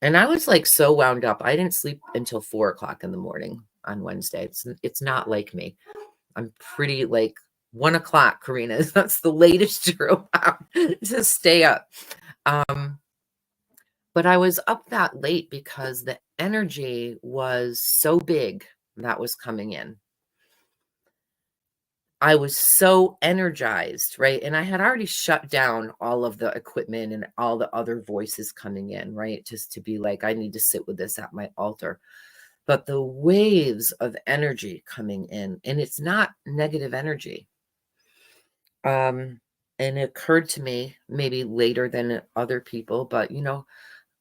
And I was like so wound up. I didn't sleep until 4 o'clock in the morning on Wednesday. It's not like me. I'm pretty like 1 o'clock, Karina. That's the latest to go out to stay up. But I was up that late because the energy was so big that was coming in. I was so energized, right? And I had already shut down all of the equipment and all the other voices coming in, right? Just to be like, I need to sit with this at my altar. But the waves of energy coming in, and it's not negative energy. And it occurred to me maybe later than other people, but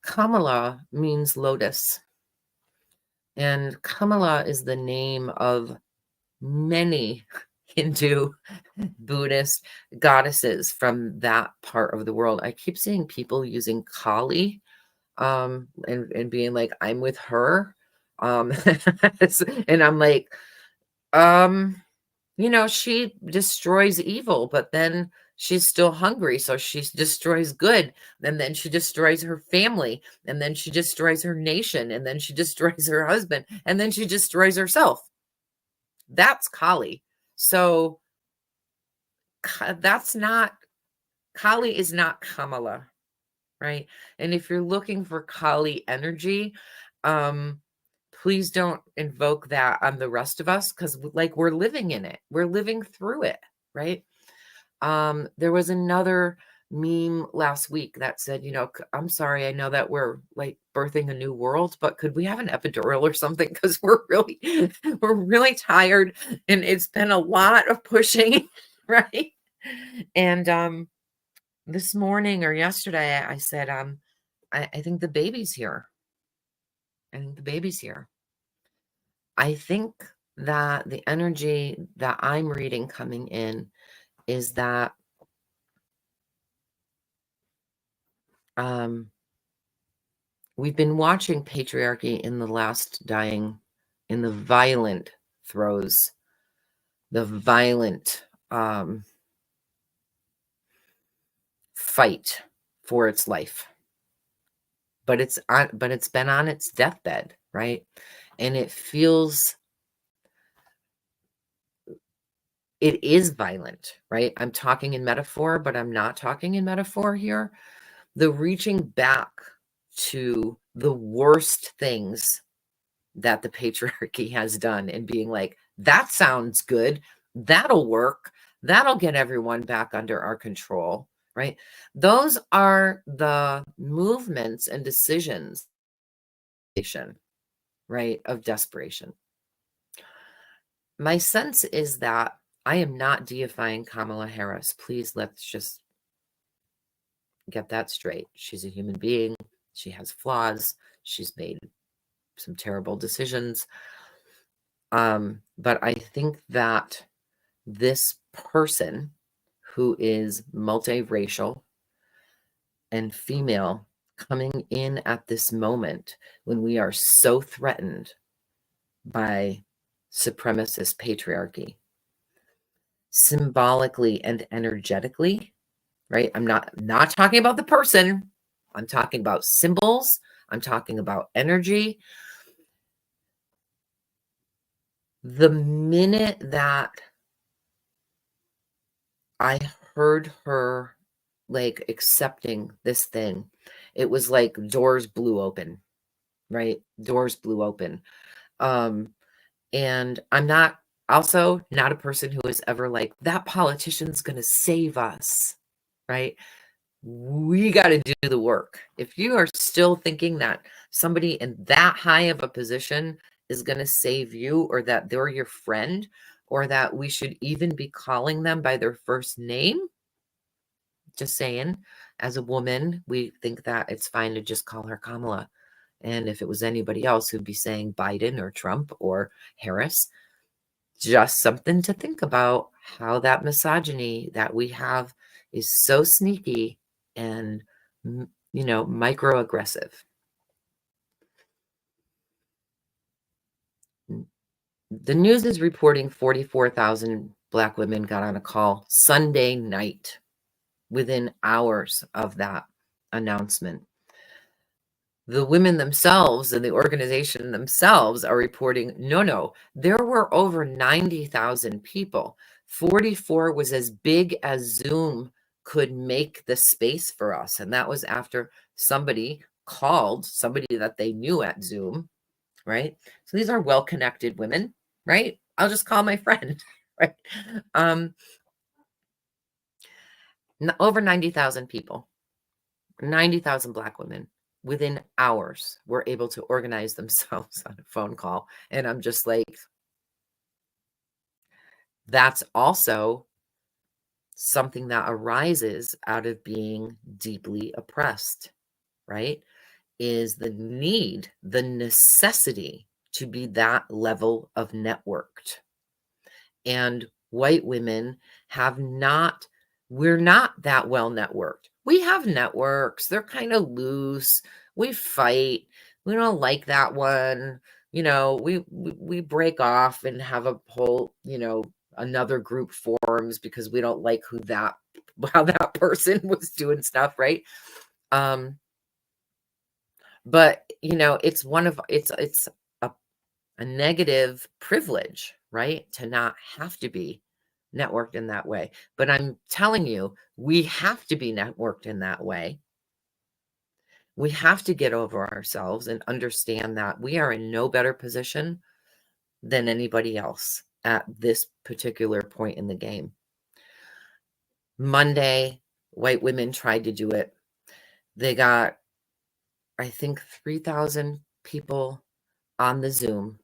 Kamala means lotus. And Kamala is the name of many Hindu, Buddhist goddesses from that part of the world. I keep seeing people using Kali and being like, I'm with her. And I'm like, she destroys evil, but then she's still hungry. So she destroys good. And then she destroys her family. And then she destroys her nation. And then she destroys her husband. And then she destroys herself. That's Kali. So that's not, Kali is not Kamala, right? And if you're looking for Kali energy, please don't invoke that on the rest of us because like we're living in it. We're living through it, right? There was another meme last week that said, I'm sorry, I know that we're like birthing a new world, but could we have an epidural or something? Because we're really tired and it's been a lot of pushing, right? And this morning or yesterday, I said, I think the baby's here. I think the baby's here. I think that the energy that I'm reading coming in is that we've been watching patriarchy in the violent throes, the violent fight for its life. But it's been on its deathbed, right? And it is violent, right? I'm talking in metaphor, but I'm not talking in metaphor here. The reaching back to the worst things that the patriarchy has done and being like, that sounds good. That'll work. That'll get everyone back under our control, right? Those are the movements and decisions, right, of desperation. My sense is that I am not deifying Kamala Harris. Please, let's just get that straight. She's a human being. She has flaws. She's made some terrible decisions. But I think that this person who is multiracial and female coming in at this moment when we are so threatened by supremacist patriarchy. Symbolically and energetically, right? I'm not talking about the person. I'm talking about symbols. I'm talking about energy. The minute that I heard her like accepting this thing, it was like doors blew open, right? Doors blew open. And I'm also not a person who is ever like, that politician's going to save us, right? We got to do the work. If you are still thinking that somebody in that high of a position is going to save you, or that they're your friend, or that we should even be calling them by their first name, just saying, as a woman, we think that it's fine to just call her Kamala. And if it was anybody else, who'd be saying Biden or Trump or Harris. Just something to think about, how that misogyny that we have is so sneaky and, microaggressive. The news is reporting 44,000 Black women got on a call Sunday night within hours of that announcement. The women themselves and the organization themselves are reporting, no, there were over 90,000 people. 44 was as big as Zoom could make the space for us. And that was after somebody called somebody that they knew at Zoom, right? So these are well-connected women, right? I'll just call my friend, right? Over 90,000 people, 90,000 Black women within hours were able to organize themselves on a phone call. And I'm just like, that's also something that arises out of being deeply oppressed, right? Is the need, the necessity to be that level of networked. And white women we're not that well networked. We have networks. They're kind of loose. We fight. We don't like that one. We break off and have a whole, another group forms because we don't like how that person was doing stuff, right? But it's a negative privilege, right? To not have to be networked in that way. But I'm telling you, we have to be networked in that way. We have to get over ourselves and understand that we are in no better position than anybody else at this particular point in the game. Monday, white women tried to do it. They got, I think, 3,000 people on the Zoom,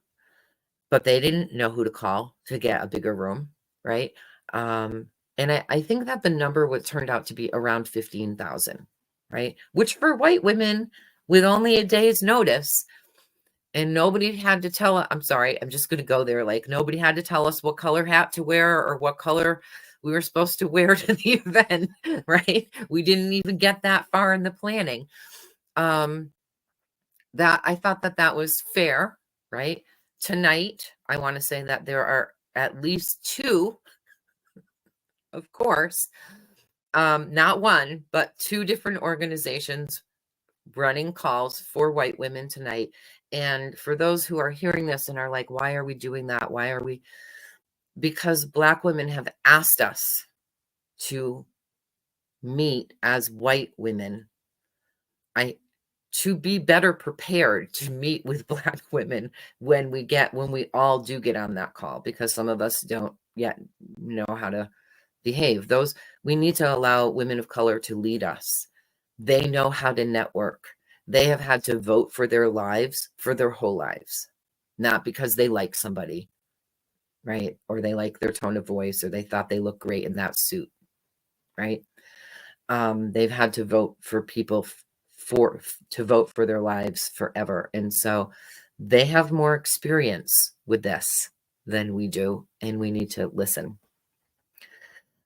but they didn't know who to call to get a bigger room, right? And I think that the number turned out to be around 15,000, right? Which for white women with only a day's notice, and nobody had to tell, I'm sorry, I'm just going to go there. Like, nobody had to tell us what color hat to wear or what color we were supposed to wear to the event, right? We didn't even get that far in the planning. That I thought that was fair, right? Tonight, I want to say that there are at least two, of course, not one, but two different organizations running calls for white women tonight. And for those who are hearing this and are like, why are we doing that? Because Black women have asked us to meet as white women. To be better prepared to meet with Black women when we all do get on that call, because some of us don't yet know how to behave. We need to allow women of color to lead us. They know how to network. They have had to vote for their lives, for their whole lives, not because they like somebody, right? Or they like their tone of voice, or they thought they looked great in that suit, right? They've had to vote for people to vote for their lives forever. And so they have more experience with this than we do, and we need to listen.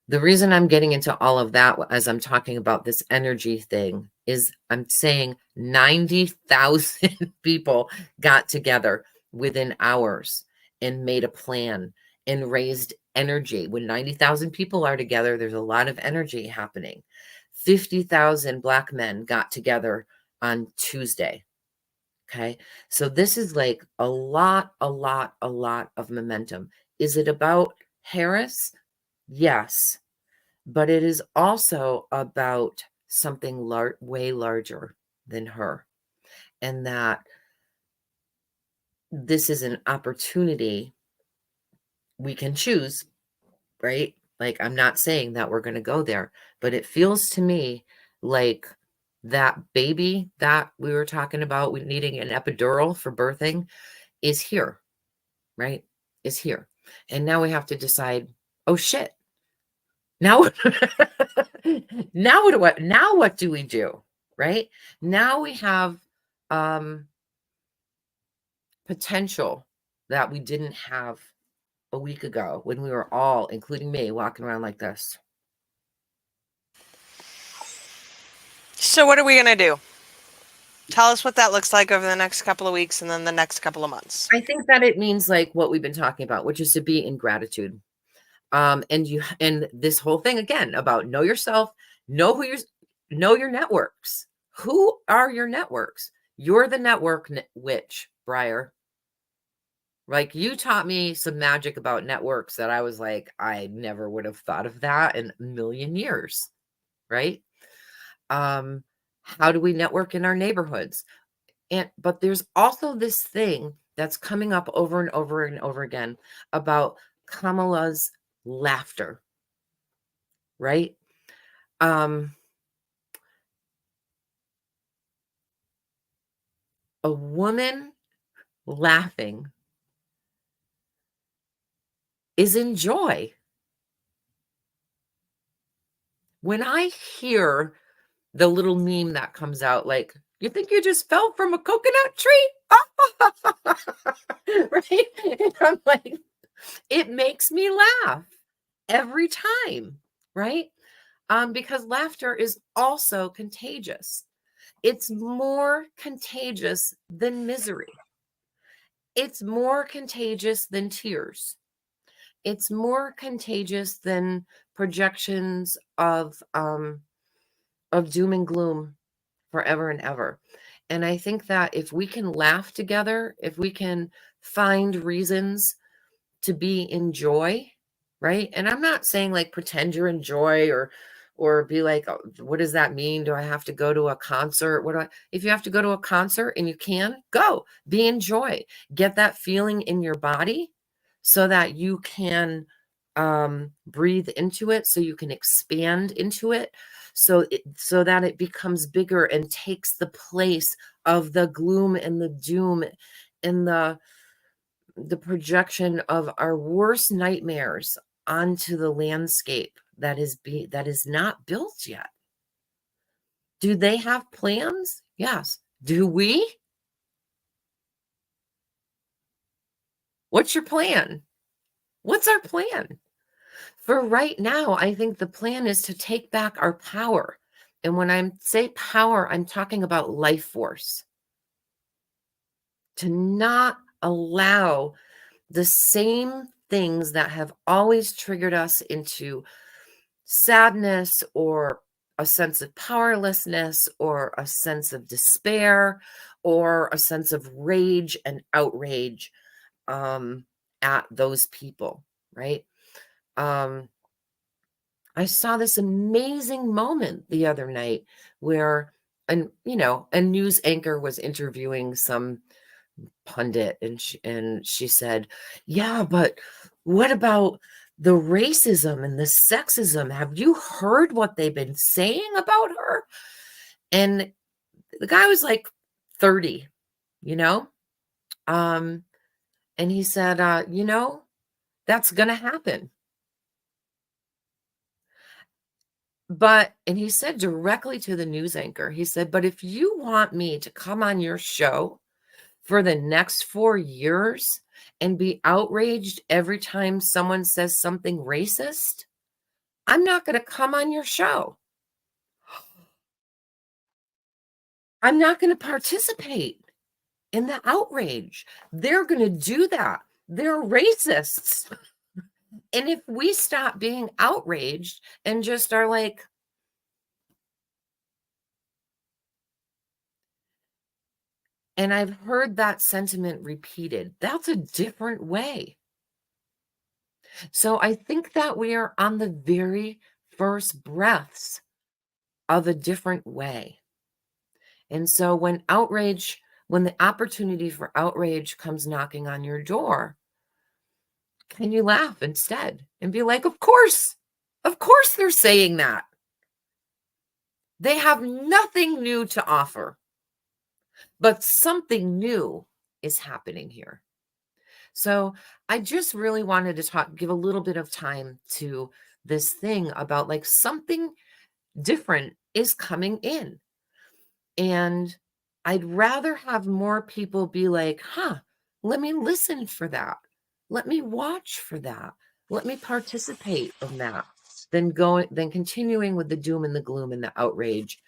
The reason I'm getting into all of that as I'm talking about this energy thing is I'm saying 90,000 people got together. within hours and made a plan and raised energy. When 90,000 people are together, there's a lot of energy happening. 50,000 Black men got together on Tuesday. Okay. So this is like a lot of momentum. Is it about Harris? Yes. But it is also about something way larger than her. And that this is an opportunity we can choose, right? Like, I'm not saying that we're going to go there, but it feels to me like that baby that we were talking about, we needing an epidural for birthing, is here, right? Is here. And now we have to decide, oh shit. Now, now what do we do? Right? Now we have potential that we didn't have a week ago when we were all, including me, walking around like this. So, what are we going to do? Tell us what that looks like over the next couple of weeks and then the next couple of months. I think that it means like what we've been talking about, which is to be in gratitude. And this whole thing again about know yourself, know your networks. Who are your networks? You're the network witch, Briar. Like, you taught me some magic about networks that I was like, I never would have thought of that in a million years, right? How do we network in our neighborhoods? But there's also this thing that's coming up over and over and over again about Kamala's laughter, right? A woman laughing is in joy. When I hear the little meme that comes out, like, you think you just fell from a coconut tree? Right? And I'm like, it makes me laugh every time, right? Because laughter is also contagious. It's more contagious than misery. It's more contagious than tears. It's more contagious than projections of doom and gloom forever and ever. And I think that if we can laugh together, if we can find reasons to be in joy, right? And I'm not saying like pretend you're in joy or be like, oh, what does that mean? Do I have to go to a concert? If you have to go to a concert and you can, go. Be in joy. Get that feeling in your body so that you can breathe into it, so you can expand into it, so that it becomes bigger and takes the place of the gloom and the doom and the projection of our worst nightmares onto the landscape that is not built yet. Do they have plans? Yes. Do we? What's your plan? What's our plan? For right now, I think the plan is to take back our power. And when I say power, I'm talking about life force. To not allow the same things that have always triggered us into sadness or a sense of powerlessness or a sense of despair or a sense of rage and outrage at those people, right? I saw this amazing moment the other night where a news anchor was interviewing some pundit, and she said, yeah, but what about the racism and the sexism? Have you heard what they've been saying about her? And the guy was like 30, you know? And he said, that's going to happen. And he said directly to the news anchor, he said, but if you want me to come on your show for the next 4 years and be outraged every time someone says something racist, I'm not going to come on your show. I'm not going to participate. in the outrage. They're going to do that. They're racists. And if we stop being outraged and just are like, and I've heard that sentiment repeated, that's a different way. So I think that we are on the very first breaths of a different way. And so when the opportunity for outrage comes knocking on your door, can you laugh instead and be like, of course they're saying that. They have nothing new to offer, but something new is happening here. So I just really wanted to give a little bit of time to this thing about like something different is coming in. And I'd rather have more people be like, let me listen for that. Let me watch for that. Let me participate in that than continuing with the doom and the gloom and the outrage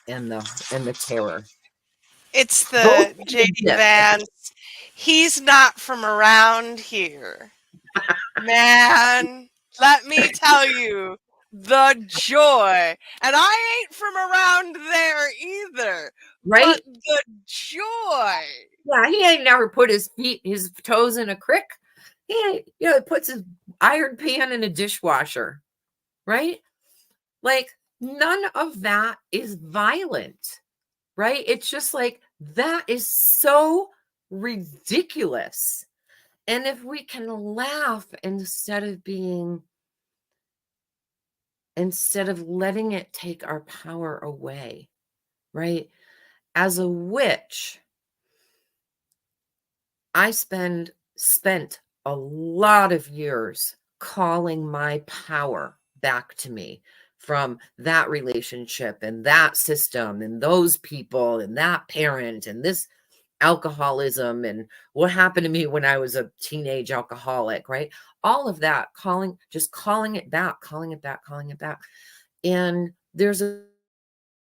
and the terror. It's Those the can JD exist. Vance. He's not from around here. Man, let me tell you the joy. And I ain't from around there either, Right? but the joy. Yeah, he ain't never put his toes in a crick. He ain't, puts his iron pan in a dishwasher, right? Like, none of that is violent, right? It's just like, that is so ridiculous. And if we can laugh instead of letting it take our power away, right? As a witch, I spent a lot of years calling my power back to me from that relationship and that system and those people and that parent and this alcoholism and what happened to me when I was a teenage alcoholic, right? All of that, calling it back, calling it back, calling it back. And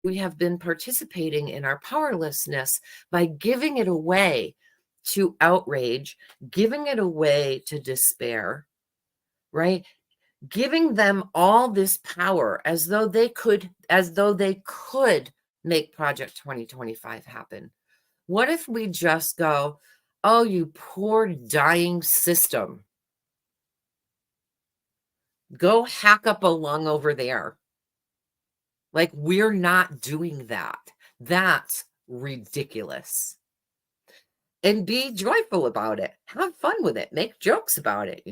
we have been participating in our powerlessness by giving it away to outrage, giving it away to despair, right? Giving them all this power as though they could make Project 2025 happen. What if we just go, oh, you poor dying system, go hack up a lung over there. Like, we're not doing that. That's ridiculous. And be joyful about it. Have fun with it. Make jokes about it,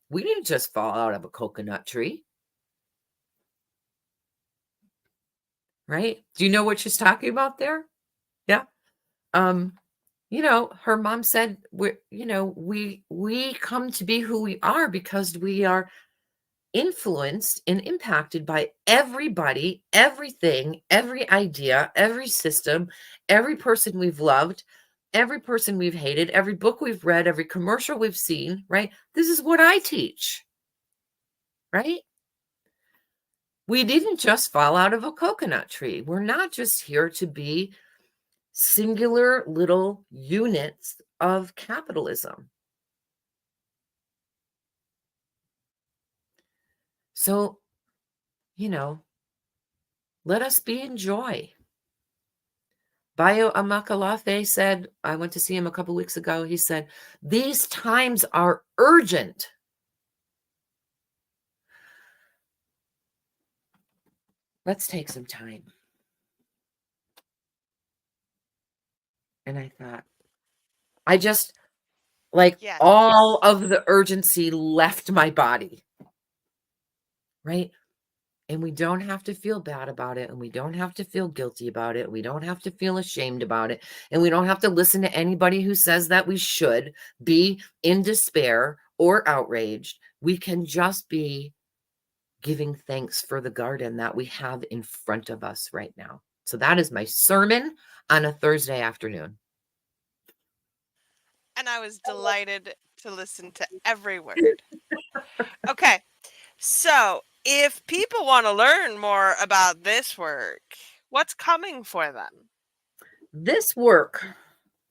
We didn't just fall out of a coconut tree. Right? Do you know what she's talking about there? Yeah. Her mom said we come to be who we are because we are influenced and impacted by everybody, everything, every idea, every system, every person we've loved, every person we've hated, every book we've read, every commercial we've seen, right? This is what I teach, right? We didn't just fall out of a coconut tree. We're not just here to be singular little units of capitalism. So, let us be in joy. Bayo Amakalafe said, I went to see him a couple weeks ago. He said, these times are urgent. Let's take some time. And I thought, Yes. all of the urgency left my body. Right? And we don't have to feel bad about it. And we don't have to feel guilty about it. We don't have to feel ashamed about it. And we don't have to listen to anybody who says that we should be in despair or outraged. We can just be giving thanks for the garden that we have in front of us right now. So that is my sermon on a Thursday afternoon. And I was delighted to listen to every word. Okay. So, if people want to learn more about this work, what's coming for them? This work,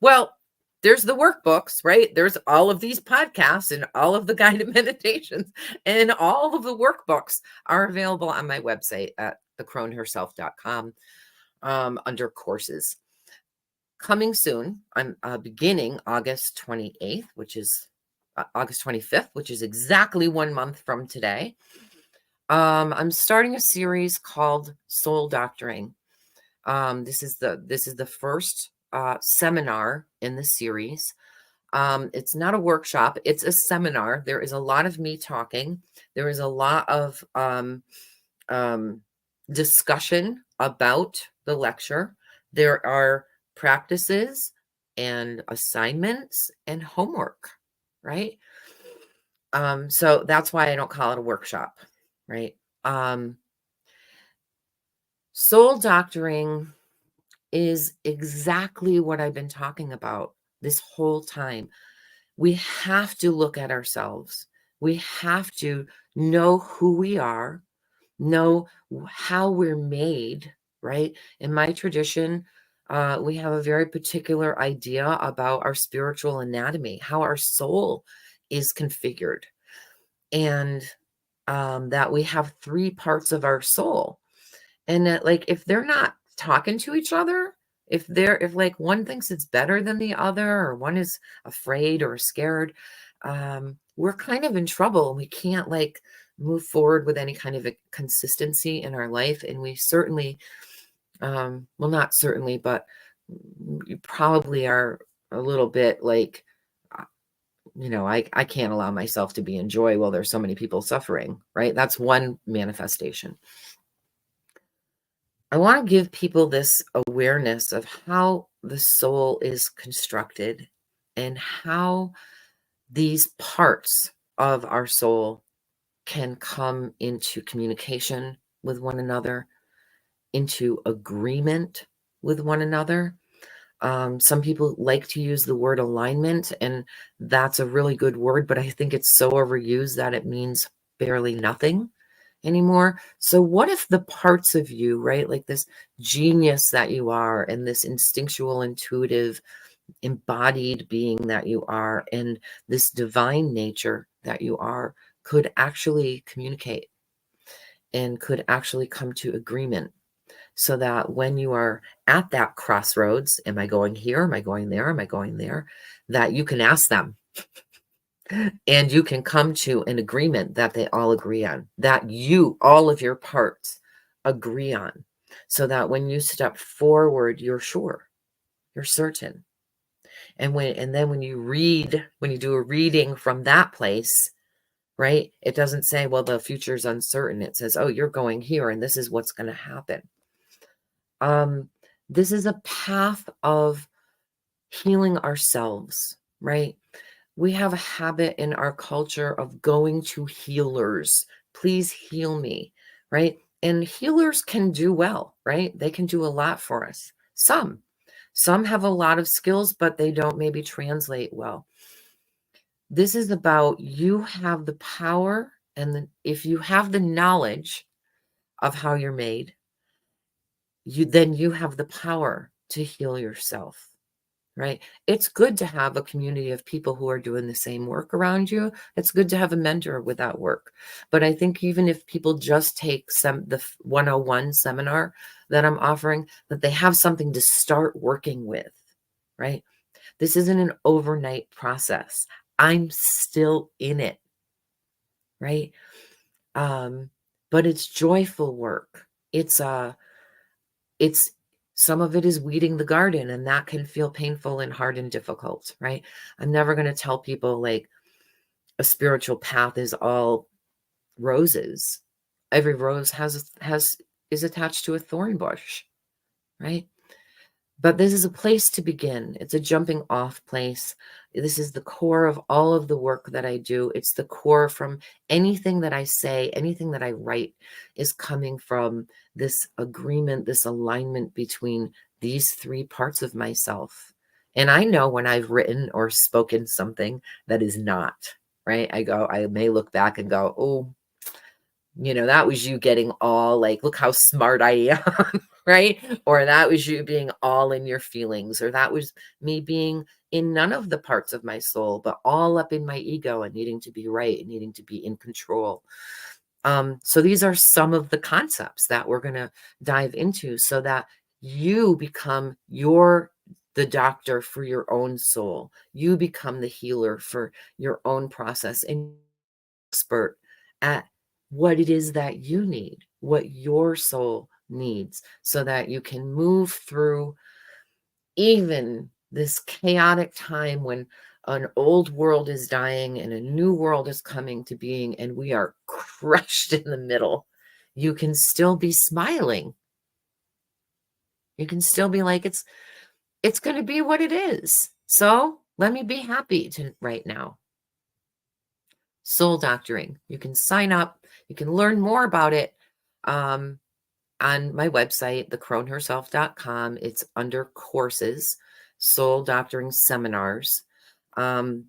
well, there's the workbooks, right? There's all of these podcasts and all of the guided meditations, and all of the workbooks are available on my website at thecroneherself.com under courses. Coming soon, I'm beginning August 28th, which is August 25th, which is exactly 1 month from today. I'm starting a series called Soul Doctoring. This is the first seminar in the series. It's not a workshop, it's a seminar. There is a lot of me talking. There is a lot of discussion about the lecture. There are practices and assignments and homework, right? So that's why I don't call it a workshop, right? Soul doctoring is exactly what I've been talking about this whole time. We have to look at ourselves. We have to know who we are, know how we're made, right? In my tradition, we have a very particular idea about our spiritual anatomy, how our soul is configured, and that we have 3 parts of our soul. And that, like, if they're not talking to each other, if like one thinks it's better than the other, or one is afraid or scared, we're kind of in trouble. We can't like move forward with any kind of a consistency in our life. And we certainly, well, not certainly, but you probably are a little bit like, I can't allow myself to be in joy while there's so many people suffering, right? That's one manifestation. I want to give people this awareness of how the soul is constructed and how these parts of our soul can come into communication with one another, into agreement with one another. Some people like to use the word alignment, and that's a really good word, but I think it's so overused that it means barely nothing anymore. So what if the parts of you, right, like this genius that you are, and this instinctual, intuitive, embodied being that you are, and this divine nature that you are, could actually communicate and could actually come to agreement, so that when you are at that crossroads, am I going here? Am I going there? Am I going there? That you can ask them, and you can come to an agreement that they all agree on, that all of your parts agree on, so that when you step forward, you're sure, you're certain. And then when you do a reading from that place, right, it doesn't say, well, the future's uncertain. It says, oh, you're going here, and this is what's going to happen. This is a path of healing ourselves, right? We have a habit in our culture of going to healers. Please heal me, right? And healers can do well, right? They can do a lot for us. Some have a lot of skills, but they don't maybe translate well. This is about, you have the power, and if you have the knowledge of how you're made, then you have the power to heal yourself. Right? It's good to have a community of people who are doing the same work around you. It's good to have a mentor with that work. But I think even if people just take the 101 seminar that I'm offering, that they have something to start working with, right? This isn't an overnight process. I'm still in it, right? But it's joyful work. It's some of it is weeding the garden, and that can feel painful and hard and difficult, right? I'm never going to tell people like a spiritual path is all roses. Every rose is attached to a thorn bush, right? But this is a place to begin. It's a jumping off place. This is the core of all of the work that I do. It's the core from anything that I say, anything that I write is coming from this agreement, this alignment between these 3 parts of myself. And I know when I've written or spoken something that is not, right? I may look back and go, oh, that was you getting all like, look how smart I am, right? Or that was you being all in your feelings, or that was me being in none of the parts of my soul, but all up in my ego and needing to be right and needing to be in control. So these are some of the concepts that we're going to dive into so that you become the doctor for your own soul. You become the healer for your own process and expert at what it is that you need, what your soul needs, so that you can move through even this chaotic time when an old world is dying and a new world is coming to being, and we are crushed in the middle. You can still be smiling. You can still be like, it's going to be what it is. So let me be happy right now. Soul doctoring. You can sign up. You can learn more about it on my website, thecroneherself.com. It's under courses, soul doctoring seminars. And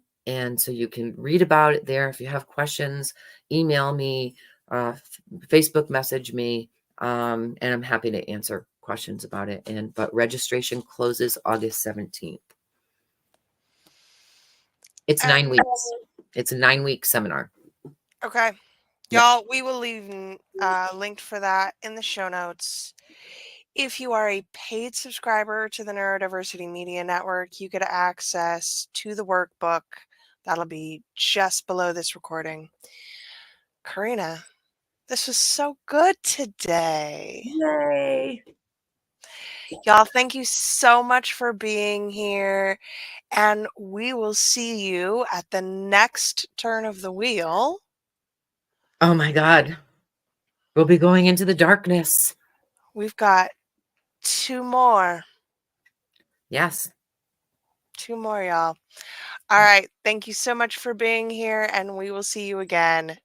so you can read about it there. If you have questions, email me, Facebook message me, and I'm happy to answer questions about it. But registration closes August 17th. It's 9 And weeks. It's a 9-week seminar. okay, Yep. y'all, we will leave linked for that in the show notes. If you are a paid subscriber to the Neurodiversity Media Network, you get access to the workbook. That'll be just below this recording. Karina, this was so good today. Yay. Y'all, thank you so much for being here. And we will see you at the next turn of the wheel. Oh my God. We'll be going into the darkness. We've got 2 more. Yes. 2 more, y'all. All right. Thank you so much for being here, and we will see you again